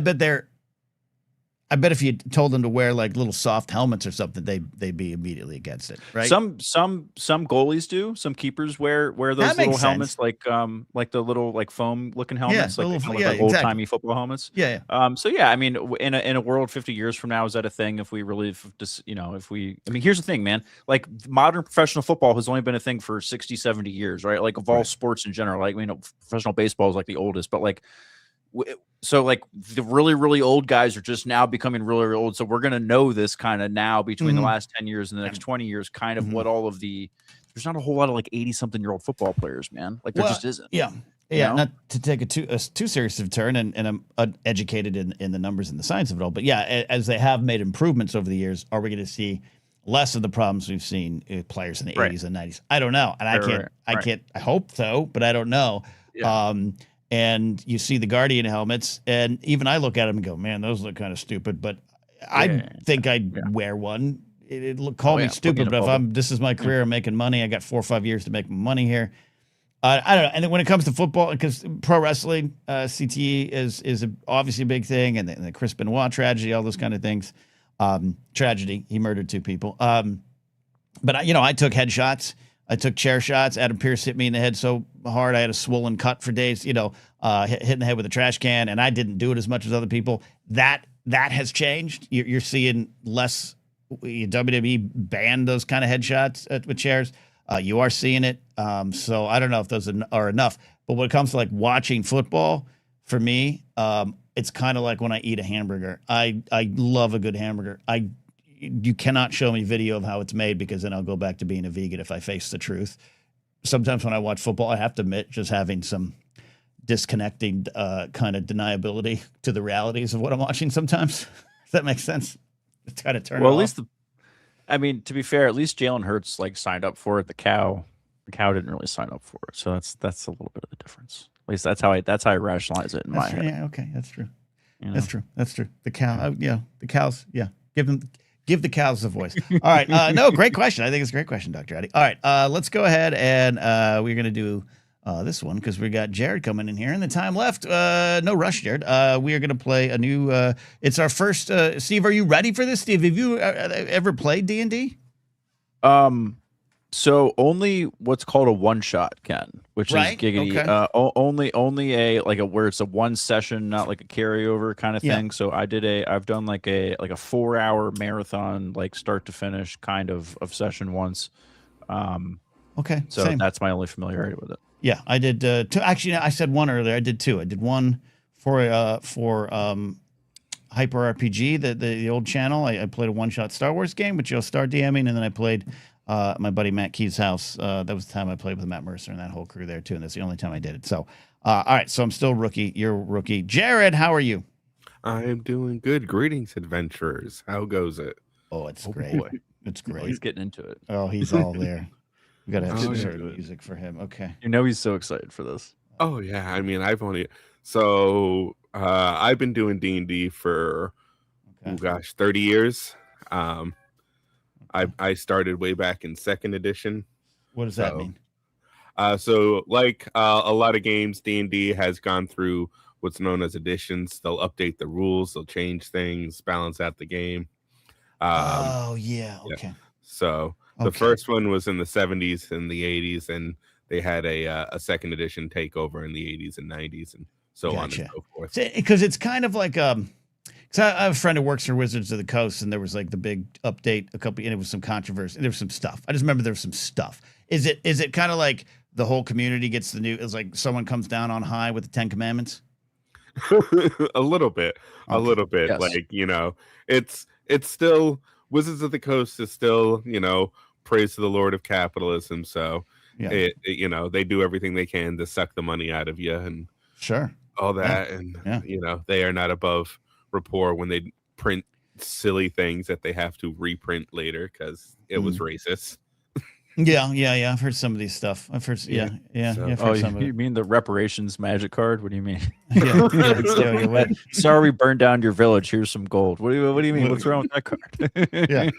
bet if you told them to wear like little soft helmets or something, they'd be immediately against it, right? Some goalies do. Some keepers wear those little helmets, like the little like foam looking helmets, like old timey football helmets. Yeah. So yeah, I mean, in a world 50 years from now, is that a thing? If we really just, here's the thing, man. Like, modern professional football has only been a thing for 60, 70 years, right? Like, of all sports in general. Like, professional baseball is like the oldest, but like. So like the really, really old guys are just now becoming really, really old. So we're going to know this kind of now between the last 10 years and the next 20 years, kind of what all of there's not a whole lot of like 80-something-year-old football players, man. Like, there just isn't. Yeah. Yeah. Not to take a too serious of a turn, and I'm uneducated in the numbers and the science of it all. But yeah, as they have made improvements over the years, are we going to see less of the problems we've seen players in the 80s and 90s? I don't know. And I can't, I hope so, but I don't know. Yeah. And you see the Guardian helmets, and even I look at them and go, man, those look kind of stupid. But I think I'd wear one. Call me stupid, but this is my career, I'm making money. I got 4 or 5 years to make money here. I don't know. And then when it comes to football, because pro wrestling, CTE is obviously a big thing, and the Chris Benoit tragedy, all those kind of things. Tragedy, he murdered 2 people. But I took headshots. I took chair shots. Adam Pearce hit me in the head so hard I had a swollen cut for days, hit in the head with a trash can, and I didn't do it as much as other people. That has changed. You're seeing less. WWE banned those kind of headshots with chairs. You are seeing it. So I don't know if those are enough. But when it comes to like watching football, for me, it's kind of like when I eat a hamburger. I love a good hamburger. You cannot show me video of how it's made, because then I'll go back to being a vegan if I face the truth. Sometimes when I watch football, I have to admit just having some disconnecting kind of deniability to the realities of what I'm watching sometimes. Does that make sense? Just try to turn it off. At least to be fair, at least Jalen Hurts like signed up for it. The cow didn't really sign up for it. So that's a little bit of the difference. At least that's how I rationalize it in my head. Yeah, okay, that's true. That's true. The cow, the cows, Give the cows a voice. All right. No, great question. I think it's a great question, Dr. Addy. All right. Let's go ahead, and we're going to do this one because we got Jared coming in here, and the time left. No rush, Jared. We are going to play a new. It's our first. Steve, are you ready for this? Steve, have you ever played D&D? So only what's called a one shot, Ken, which is giggity. Okay. Only a where it's a one session, not like a carryover kind of thing. So I've done like a 4-hour marathon, like start to finish kind of session once. Okay. So same. that's my only familiarity with it. Yeah, I did two. Actually, I said one earlier. I did two. I did one for Hyper RPG, the old channel. I played a one-shot Star Wars game, which you'll start DMing, and then I played my buddy Matt Key's house. That was the time I played with Matt Mercer and that whole crew there too, and that's the only time I did it. So, all right, so I'm still rookie. You're rookie. Jared, how are you? I'm doing good. Greetings, adventurers. How goes it? Oh, it's great. Boy. It's Oh, great. he's getting into it. Oh, he's all there. We got to have Oh, some yeah. certain music for him. Okay. You know he's so excited for this. Oh yeah, I mean I've been doing D&D for Okay. 30 years. I started way back in 2nd edition. What does that mean? So like a lot of games, D&D has gone through what's known as editions. They'll update the rules, they'll change things, balance out the game. Oh yeah. yeah. Okay. So the first one was in the 70s and the 80s, and they had a 2nd edition takeover in the 80s and 90s, and so on and so forth. Because it's kind of like because I have a friend who works for Wizards of the Coast, and there was like the big update and it was some controversy. There was some stuff. I just remember there was some stuff. Is it kind of like the whole community gets the new? It's like someone comes down on high with the 10 Commandments. a little bit. Yes. Like, it's still Wizards of the Coast is still, praise to the Lord of capitalism. So Yeah. they do everything they can to suck the money out of you and Sure. all that. And they are not above rapport when they print silly things that they have to reprint later because it was racist. Yeah. I've heard some of these stuff. I've heard. Yeah. So- I've heard Oh, some of you it. mean the reparations magic card? What do you mean? Yeah. What? Sorry, we burned down your village. Here's some gold. What do you mean? What's wrong with that card? Yeah.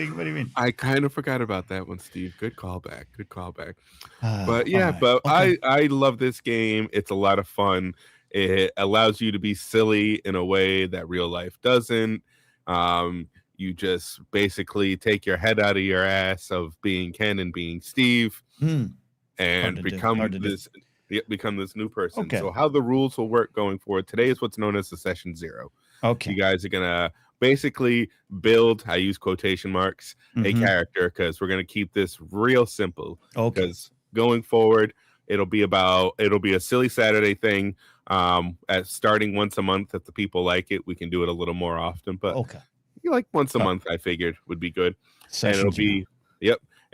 What do you mean? I kind of forgot about that one, Steve. Good callback. But All right. Okay. I love this game. It's a lot of fun. It allows you to be silly in a way that real life doesn't. You just basically take your head out of your ass of being Ken and being Steve and Hard to do. become this new person. Okay. So how the rules will work going forward today is what's known as the session 0. Okay. You guys are gonna basically build, I use quotation marks, a character, because we're gonna keep this real simple. Okay. Because going forward, it'll be a silly Saturday thing. At starting once a month, if the people like it, we can do it a little more often. But Okay. like once a month, I figured would be good. Session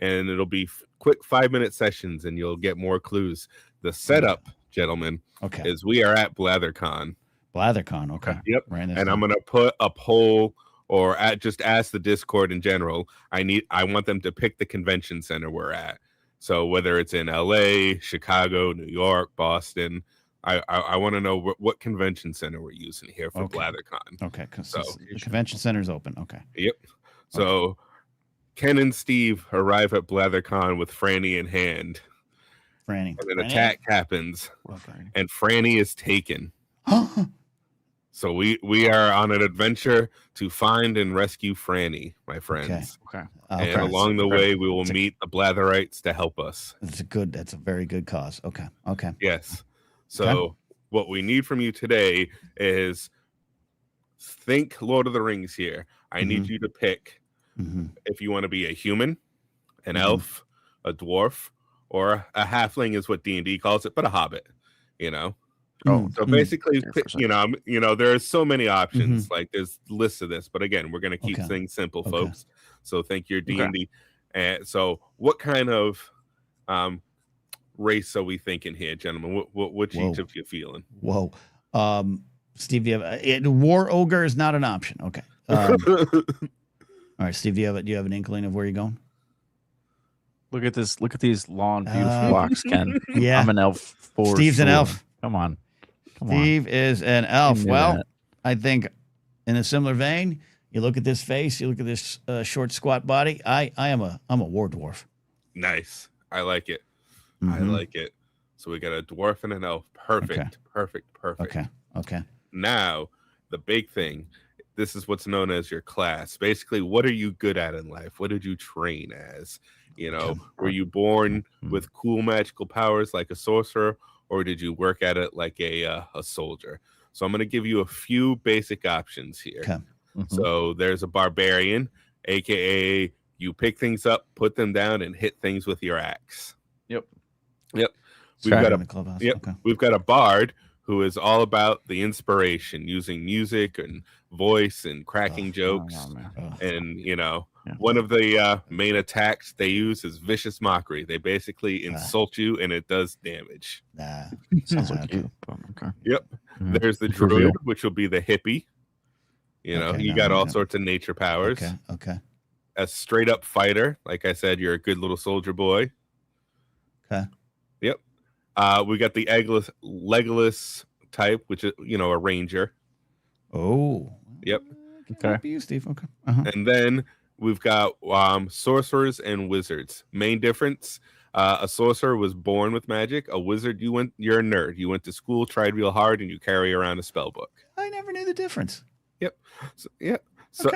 and it'll be quick 5-minute sessions, and you'll get more clues. The setup, gentlemen, Okay. is we are at BlatherCon. BlatherCon. Okay. Yep. Right. And I'm gonna put a poll or just ask the Discord in general. I want them to pick the convention center we're at. So whether it's in LA, Chicago, New York, Boston, I want to know what convention center we're using here for BlatherCon. Okay. So The convention center is open. Okay. Yep. So Ken and Steve arrive at BlatherCon with Franny in hand. Franny. And an attack happens. Okay. And Franny is taken. So we are on an adventure to find and rescue Franny, my friends. Okay. And along the way, we will meet the Blatherites to help us. That's a very good cause. Okay. Yes. So what we need from you today is think Lord of the Rings here. I need you to pick if you want to be a human, an elf, a dwarf, or a halfling is what D&D calls it, but a hobbit, So basically, there are so many options. Like there's lists of this, but again, we're going to keep things simple, folks. So think your D&D. And so what kind of race are we thinking here, gentlemen? Which each of you feeling? Whoa. Steve, do you have war ogre is not an option. Okay. All right, Steve, do you have an inkling of where you're going? Look at this. Look at these long, beautiful locks, Ken. Yeah. I'm an elf. Steve's an elf. Come on. Steve is an elf. Well, that. I think in a similar vein, you look at this face, you look at this short, squat body. I'm a war dwarf. Nice. I like it. I like it. So we got a dwarf and an elf. Perfect. Okay. Now, the big thing. This is what's known as your class. Basically, what are you good at in life? What did you train as? Were you born with cool magical powers like a sorcerer, or did you work at it like a soldier? So I'm going to give you a few basic options here. Okay. So there's a barbarian, aka You pick things up, put them down, and hit things with your axe. Yep. We've got in the clubhouse. Okay. We've got a bard who is all about the inspiration, using music and voice and cracking jokes. And one of the main attacks they use is vicious mockery. They basically insult you, and it does damage. Sounds like you. Okay. Yep. There's the druid, which will be the hippie. You got all sorts of nature powers. Okay. A straight up fighter, like I said, you're a good little soldier boy. Okay. Yep. We got the Legolas type, which is a ranger. Oh. Yep. Okay. You, Steve. Okay. And then we've got sorcerers and wizards. Main difference: a sorcerer was born with magic. A wizard, you're a nerd. You went to school, tried real hard, and you carry around a spell book. I never knew the difference. Yep. So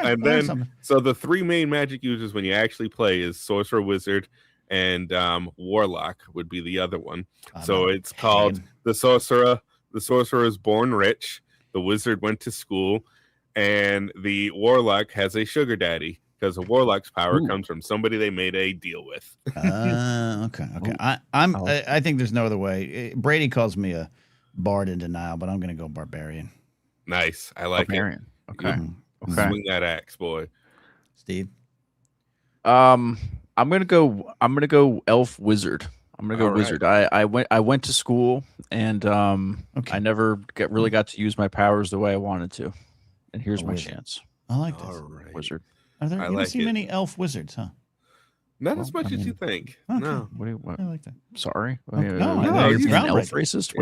the three main magic users when you actually play is sorcerer, wizard, and warlock would be the other one. So it's called the sorcerer. The sorcerer is born rich. The wizard went to school, and the warlock has a sugar daddy because a warlock's power comes from somebody they made a deal with. Okay. I think there's no other way. Brady calls me a bard in denial, but I'm going to go barbarian. Nice. I like barbarian. it. Okay. Okay. Swing that axe, boy. Steve. I'm gonna go elf wizard. I'm gonna go wizard. I went to school, and I never really got to use my powers the way I wanted to. And here's my chance. I like this. Right. Wizard. You don't see many elf wizards, huh? Not as much as you think. Okay. No. What? I like that. Sorry. Okay. You're He's being elf groundbreaking. racist.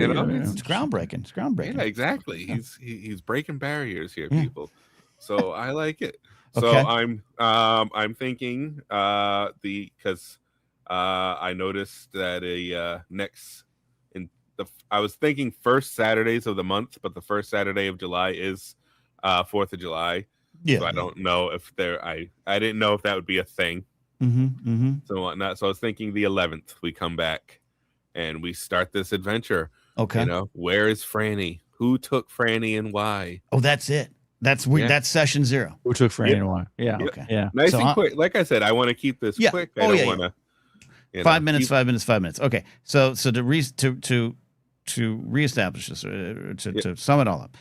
It's groundbreaking. It's groundbreaking. Yeah, exactly. He's breaking barriers here, people. So I like it. So Okay. I'm thinking because I noticed that I was thinking first Saturdays of the month, but the first Saturday of July is 4th of July. Yeah. So I don't know if I didn't know if that would be a thing. So whatnot. So I was thinking the 11th we come back and we start this adventure. Okay. Where is Franny? Who took Franny and why? Oh, that's it. That's session 0. Who took Franny and why? Yeah. Okay. Yeah. Nice and quick. Like I said, I want to keep this quick. I don't want to. 5 minutes. 5 minutes. 5 minutes. Okay. So to reestablish this, to sum it all up,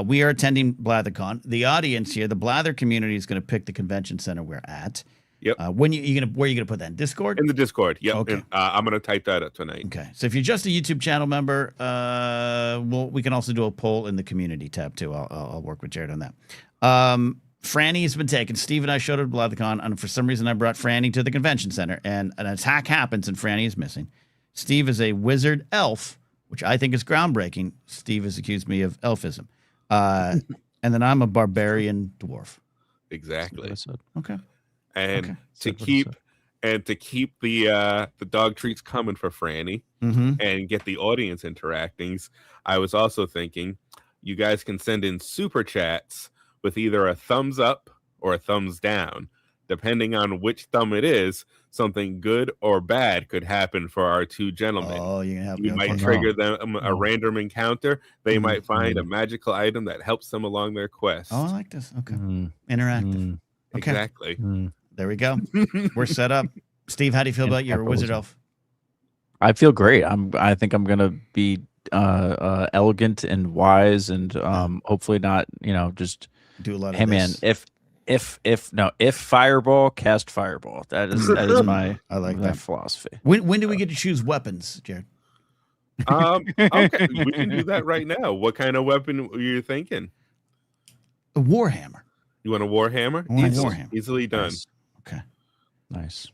we are attending BlatherCon. The audience here, the Blather community, is going to pick the convention center we're at. Yep. Where are you gonna put that in Discord? In the Discord. Yep. Okay. And, I'm gonna type that up tonight. Okay. So if you're just a YouTube channel member, we can also do a poll in the community tab too. I'll work with Jared on that. Franny's been taken. Steve and I showed up at BlatherCon, and for some reason I brought Franny to the convention center, and an attack happens, and Franny is missing. Steve is a wizard elf, which I think is groundbreaking. Steve has accused me of elfism, and then I'm a barbarian dwarf. Exactly. Okay. And to keep the dog treats coming for Franny and get the audience interacting, I was also thinking you guys can send in super chats with either a thumbs up or a thumbs down. Depending on which thumb it is, something good or bad could happen for our two gentlemen. Oh, you might trigger them a random encounter. They might find a magical item that helps them along their quest. Oh, I like this. Okay. Interactive. Okay. Exactly. There we go. We're set up. Steve, how do you feel about your wizard elf? I feel great. I think I'm gonna be elegant and wise, and hopefully not just do a lot of hey this. Man, if fireball, cast fireball. That is my I like my that philosophy. When do we get to choose weapons, Jared? Okay, we can do that right now. What kind of weapon were you thinking? A warhammer. You want a warhammer? Warhammer. Easily done. Nice. Okay. Nice.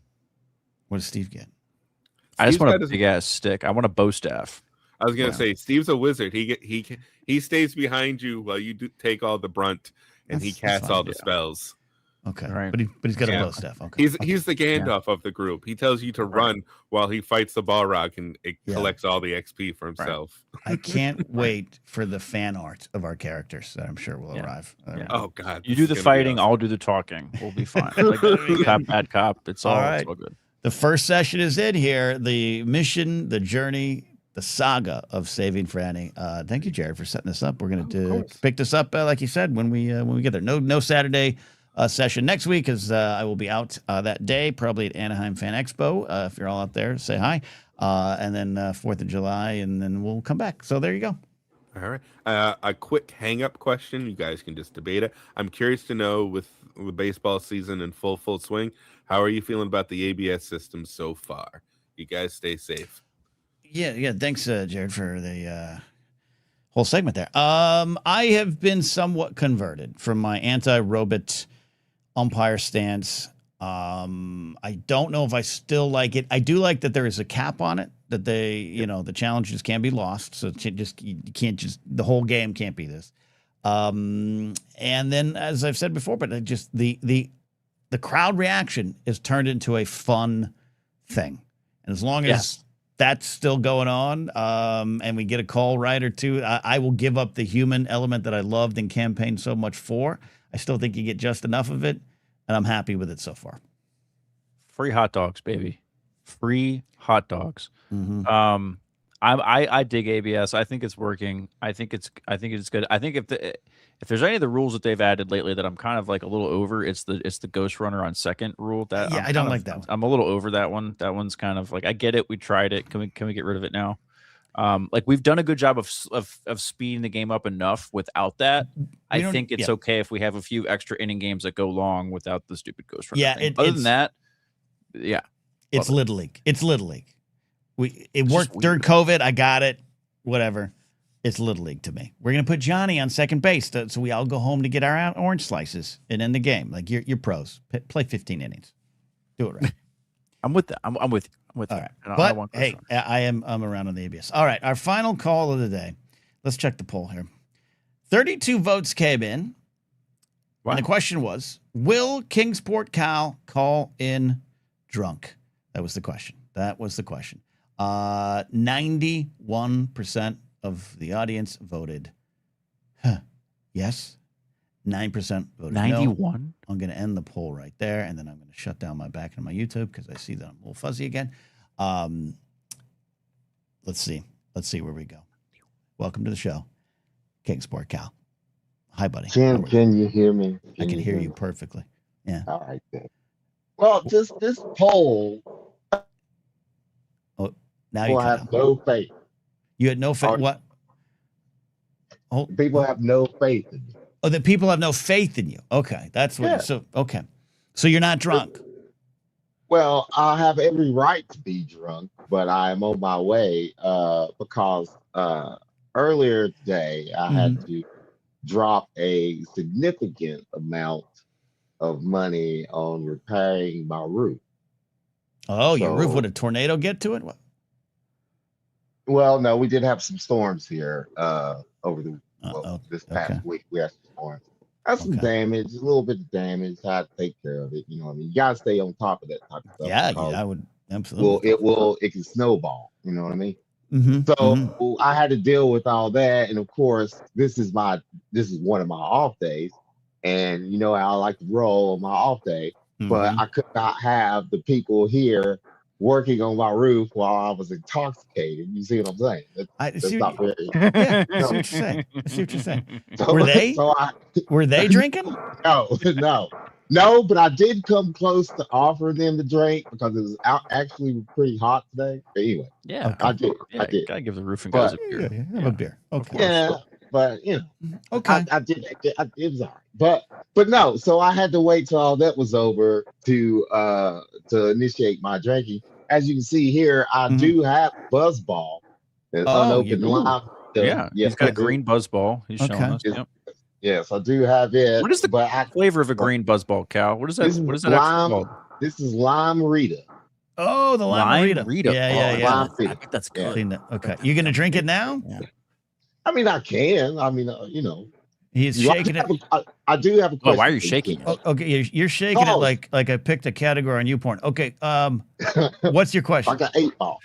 What does Steve get? I just want a big ass stick. I want a bow staff. I was gonna say Steve's a wizard. He stays behind you while you take all the brunt, and he casts all the spells. Okay, right. But he's got a bow staff. Okay, he's the Gandalf of the group. He tells you to run while he fights the Balrog and collects all the XP for himself. I can't wait for the fan art of our characters that I'm sure will arrive. Oh God, you do the fighting, I'll do the talking. We'll be fine. Like cop, bad cop. It's all good. The first session is in here. The mission, the journey, the saga of saving Franny. Thank you, Jared, for setting this up. We're going to pick this up, like you said, when we get there. No Saturday session next week, as I will be out that day, probably at Anaheim Fan Expo. If you're all out there, say hi. And then 4th of July, and then we'll come back. So there you go. All right. A quick hang-up question. You guys can just debate it. I'm curious to know, with the baseball season in full swing, how are you feeling about the ABS system so far? You guys stay safe. Yeah. Thanks, Jared, for the whole segment there. I have been somewhat converted from my anti-robot umpire stance. I don't know if I still like it. I do like that there is a cap on it, that the challenges can be lost. So you can't just, the whole game can't be this. And then, as I've said before, but just the crowd reaction is turned into a fun thing. And as long as that's still going on, and we get a call right or two, I will give up the human element that I loved and campaigned so much for. I still think you get just enough of it, and I'm happy with it so far. Free hot dogs, baby. Free hot dogs. Mm-hmm. I dig ABS. I think it's working. I think it's good. I think if there's any of the rules that they've added lately that I'm kind of like a little over, it's the ghost runner on second rule. I don't like that one. I'm a little over that one. That one's kind of like, I get it. We tried it. Can we get rid of it now? Like, we've done a good job of speeding the game up enough without that. I think it's okay if we have a few extra inning games that go long without the stupid ghost runner. Yeah. Other than that, it's Little League. It's Little League. It worked during COVID. I got it. Whatever. It's Little League to me. We're gonna put Johnny on second base, so we all go home to get our orange slices and end the game. Like, you're pros. Play 15 innings. Do it right. I'm with that. I'm with you. All right. But hey, I'm around on the ABS. All right. Our final call of the day. Let's check the poll here. 32 votes came in. Wow. And the question was, will Kingsport Cal call in drunk? That was the question. 91% of the audience voted yes. 9% voted 91? no. I'm going to end the poll right there, and then I'm going to shut down my back end of my YouTube because I see that I'm a little fuzzy again. Let's see where we go. Welcome to the show, Kingsport Cal. Hi, buddy. Can you hear me? I can hear you perfectly. Yeah. All right, then. Well, this poll. Oh, now people have no faith. You had no faith. What? Oh, people have no faith in you. Oh, that people have no faith in you. Okay, that's what. Yeah. Okay, so you're not drunk. Well, I have every right to be drunk, but I'm on my way because earlier today I had to drop a significant amount of money on repairing my roof. Oh, your roof? Would a tornado get to it? What? Well, no, we did have some storms here over this past week. We had some storms. That's some damage, a little bit of damage. I had to take care of it. You know what I mean? You gotta stay on top of that type of stuff. Yeah, I would absolutely. It can snowball. You know what I mean? So I had to deal with all that, and of course, this is one of my off days, and you know how I like to roll on my off day, but I could not have the people here working on my roof while I was intoxicated. You see what I'm saying? That's not very. Yeah, I see what you're saying. Were they drinking? No, but I did come close to offering them to drink because it was actually pretty hot today. But anyway, I did. Gotta give the roofing guys a beer. Have a beer. Okay. Yeah, but you know, okay. I did. It was all right. But no. So I had to wait till all that was over to initiate my drinking. As you can see here, I do have Buzzball. Unopened lime. He's got a green Buzzball. He's showing us. Yep. Yes, I do have it. What is the flavor of a green Buzzball, Cal? What is that? What is that called? This is Lime Rita. Oh, the Lime Rita. Yeah. Lime Rita. That's good. Yeah. Okay. You going to drink it now? Yeah. I mean, I can. I mean, you know. He's shaking it. I do have a question. Why are you shaking it? Okay, you're shaking it like I picked a category on YouPorn. Okay, what's your question? I got 8 ball.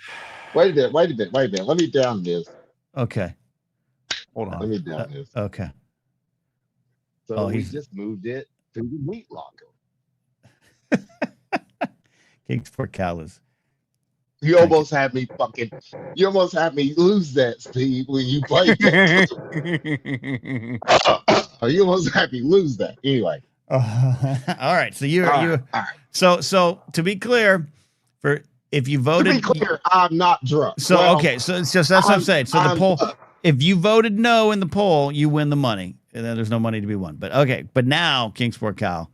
Wait a minute. Let me down this. Okay. Hold on. Let me down this. Okay. So he just moved it to the meat locker. Kingsport Cal is. You almost had me lose that, Steve, when you played that. You almost had me lose that. Anyway. All right. So you're All right. So to be clear, if you To voted, be clear, I'm not drunk. so Well, okay, so it's just that's what I'm saying. So the poll, if you voted no in the poll, you win the money, and then there's no money to be won. But okay, but now Kingsport Cal,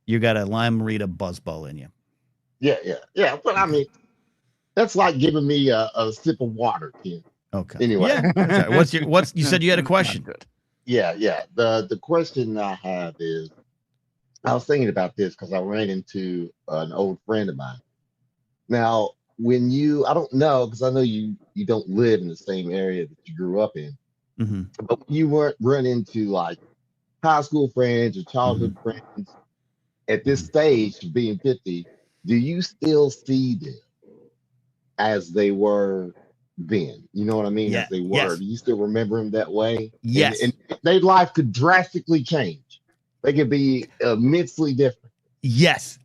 you got a Lime Rita Buzzbowl in you. Yeah. But I mean, that's like giving me a sip of water, Ken. Okay. Anyway. Yeah. That's right. What's you said you had a question? Good. Yeah. The question I have is, I was thinking about this because I ran into an old friend of mine. Now, I don't know, because I know you don't live in the same area that you grew up in, but when you run into like high school friends or childhood friends at this stage of being 50, do you still see them as they were then? You know what I mean? Yeah. As they were. Yes. Do you still remember them that way? Yes. And their life could drastically change. They could be immensely different. Yes,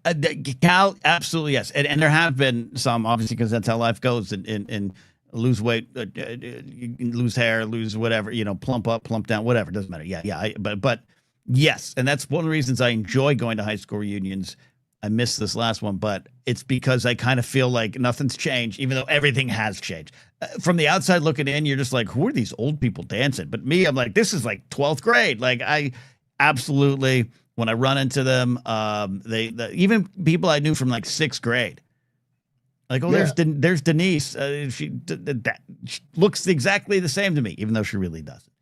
Cal, absolutely yes, and there have been some, obviously, because that's how life goes, and lose weight, you can lose hair, lose whatever, plump up, plump down, whatever, doesn't matter. Yeah, but yes, and that's one of the reasons I enjoy going to high school reunions. I missed this last one, but it's because I kind of feel like nothing's changed, even though everything has changed. From the outside looking in, you're just like, who are these old people dancing? But me, I'm like, this is like 12th grade. Like I absolutely. When I run into them, even people I knew from like 6th grade, like, oh, there's Denise. She looks exactly the same to me, even though she really doesn't.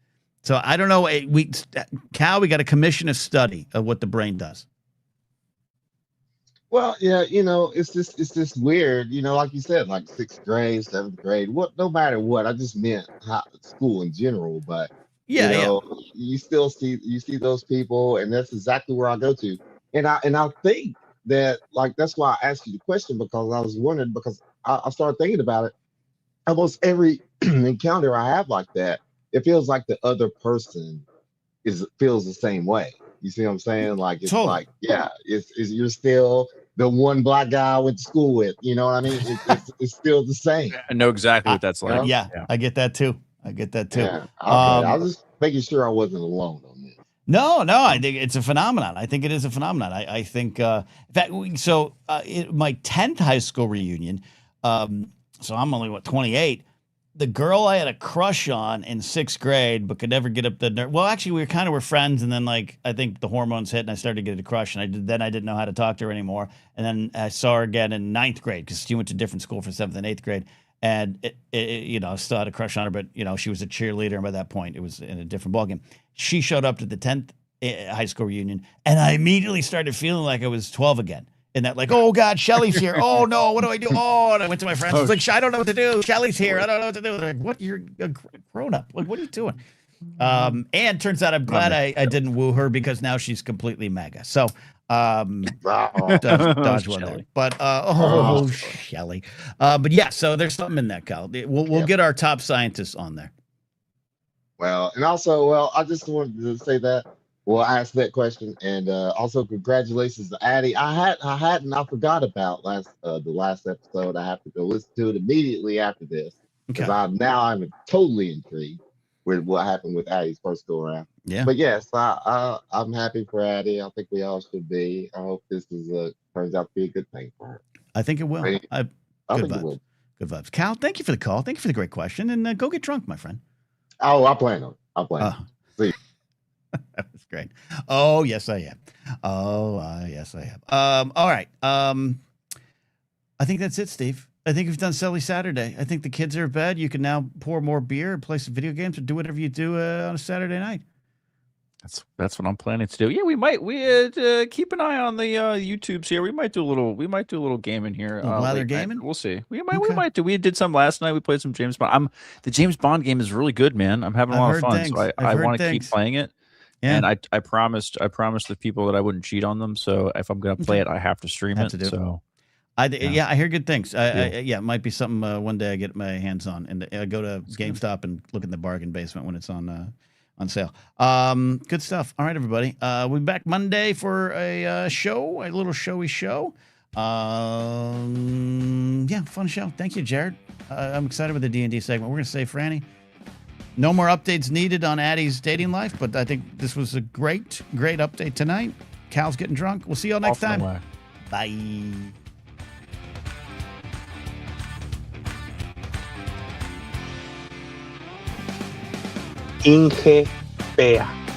So I don't know. Cal, we got to commission a study of what the brain does. Well, yeah, it's just weird, like you said, like 6th grade, 7th grade, no matter what. I just meant school in general, but. You still see those people, and that's exactly where I go to. And I think that, like, that's why I asked you the question, because I was wondering, because I started thinking about it. Almost every encounter I have like that, it feels like the other person feels the same way. You see what I'm saying? Like, it's totally. like, yeah, you're still the one black guy I went to school with. You know what I mean? It's still the same. I know exactly what that's like. Yeah, I get that too. Yeah, okay. I was just making sure I wasn't alone on this. No, I think it's a phenomenon. I think it is a phenomenon. I think, in fact, my 10th high school reunion, so I'm only, 28, the girl I had a crush on in 6th grade, but could never get up the nerve. Well, actually, we were friends, and then, like, I think the hormones hit, and I started to get a crush, and I didn't know how to talk to her anymore. And then I saw her again in 9th grade, because she went to different school for 7th and 8th grade. And I still had a crush on her, but she was a cheerleader, and by that point, it was in a different ballgame. She showed up to the 10th high school reunion, and I immediately started feeling like I was 12 again. And that, like, oh God, Shelly's here. Oh no, what do I do? Oh, and I went to my friends. I was like, I don't know what to do. Shelly's here. I don't know what to do. They're like, what? You're a grown up. Like, what are you doing? And turns out I'm glad I didn't woo her, because now she's completely MAGA. So. Dodge one there. But Shelly. But yeah, so there's something in that, Cal. We'll get our top scientists on there. Well, and also, I just wanted to say that. Well, I asked that question, and also congratulations to Addie. I forgot about the last episode. I have to go listen to it immediately after this, because I'm totally intrigued with what happened with Addie's first go around. Yeah. But yes, I'm happy for Addie. I think we all should be. I hope this turns out to be a good thing for her. I think it will. I think it will. Good vibes. Cal, thank you for the call. Thank you for the great question. And go get drunk, my friend. Oh, I plan on it. See. That was great. Oh, yes, I am. Yes, I am. All right. I think that's it, Steve. I think we've done Silly Saturday. I think the kids are in bed. You can now pour more beer, play some video games, or do whatever you do on a Saturday night. That's what I'm planning to do. Yeah, we keep an eye on the YouTubes here. We might do a little gaming here. Blather gaming. We'll see. We might do. We did some last night. We played some James Bond. The James Bond game is really good, man. I'm having a lot of fun. Things. So I want to keep playing it. Yeah. And I promised the people that I wouldn't cheat on them. So if I'm gonna play it, I have to stream it. So. I hear good things. It might be something one day I get my hands on, and I go to GameStop and look in the bargain basement when it's on sale. Good stuff. All right, everybody. We'll be back Monday for a little showy show. Fun show. Thank you, Jared. I'm excited with the D&D segment. We're gonna say, Franny, no more updates needed on Addie's dating life, but I think this was a great update tonight. Cal's getting drunk. We'll see y'all next Off and time. away. Bye. Inge Bea.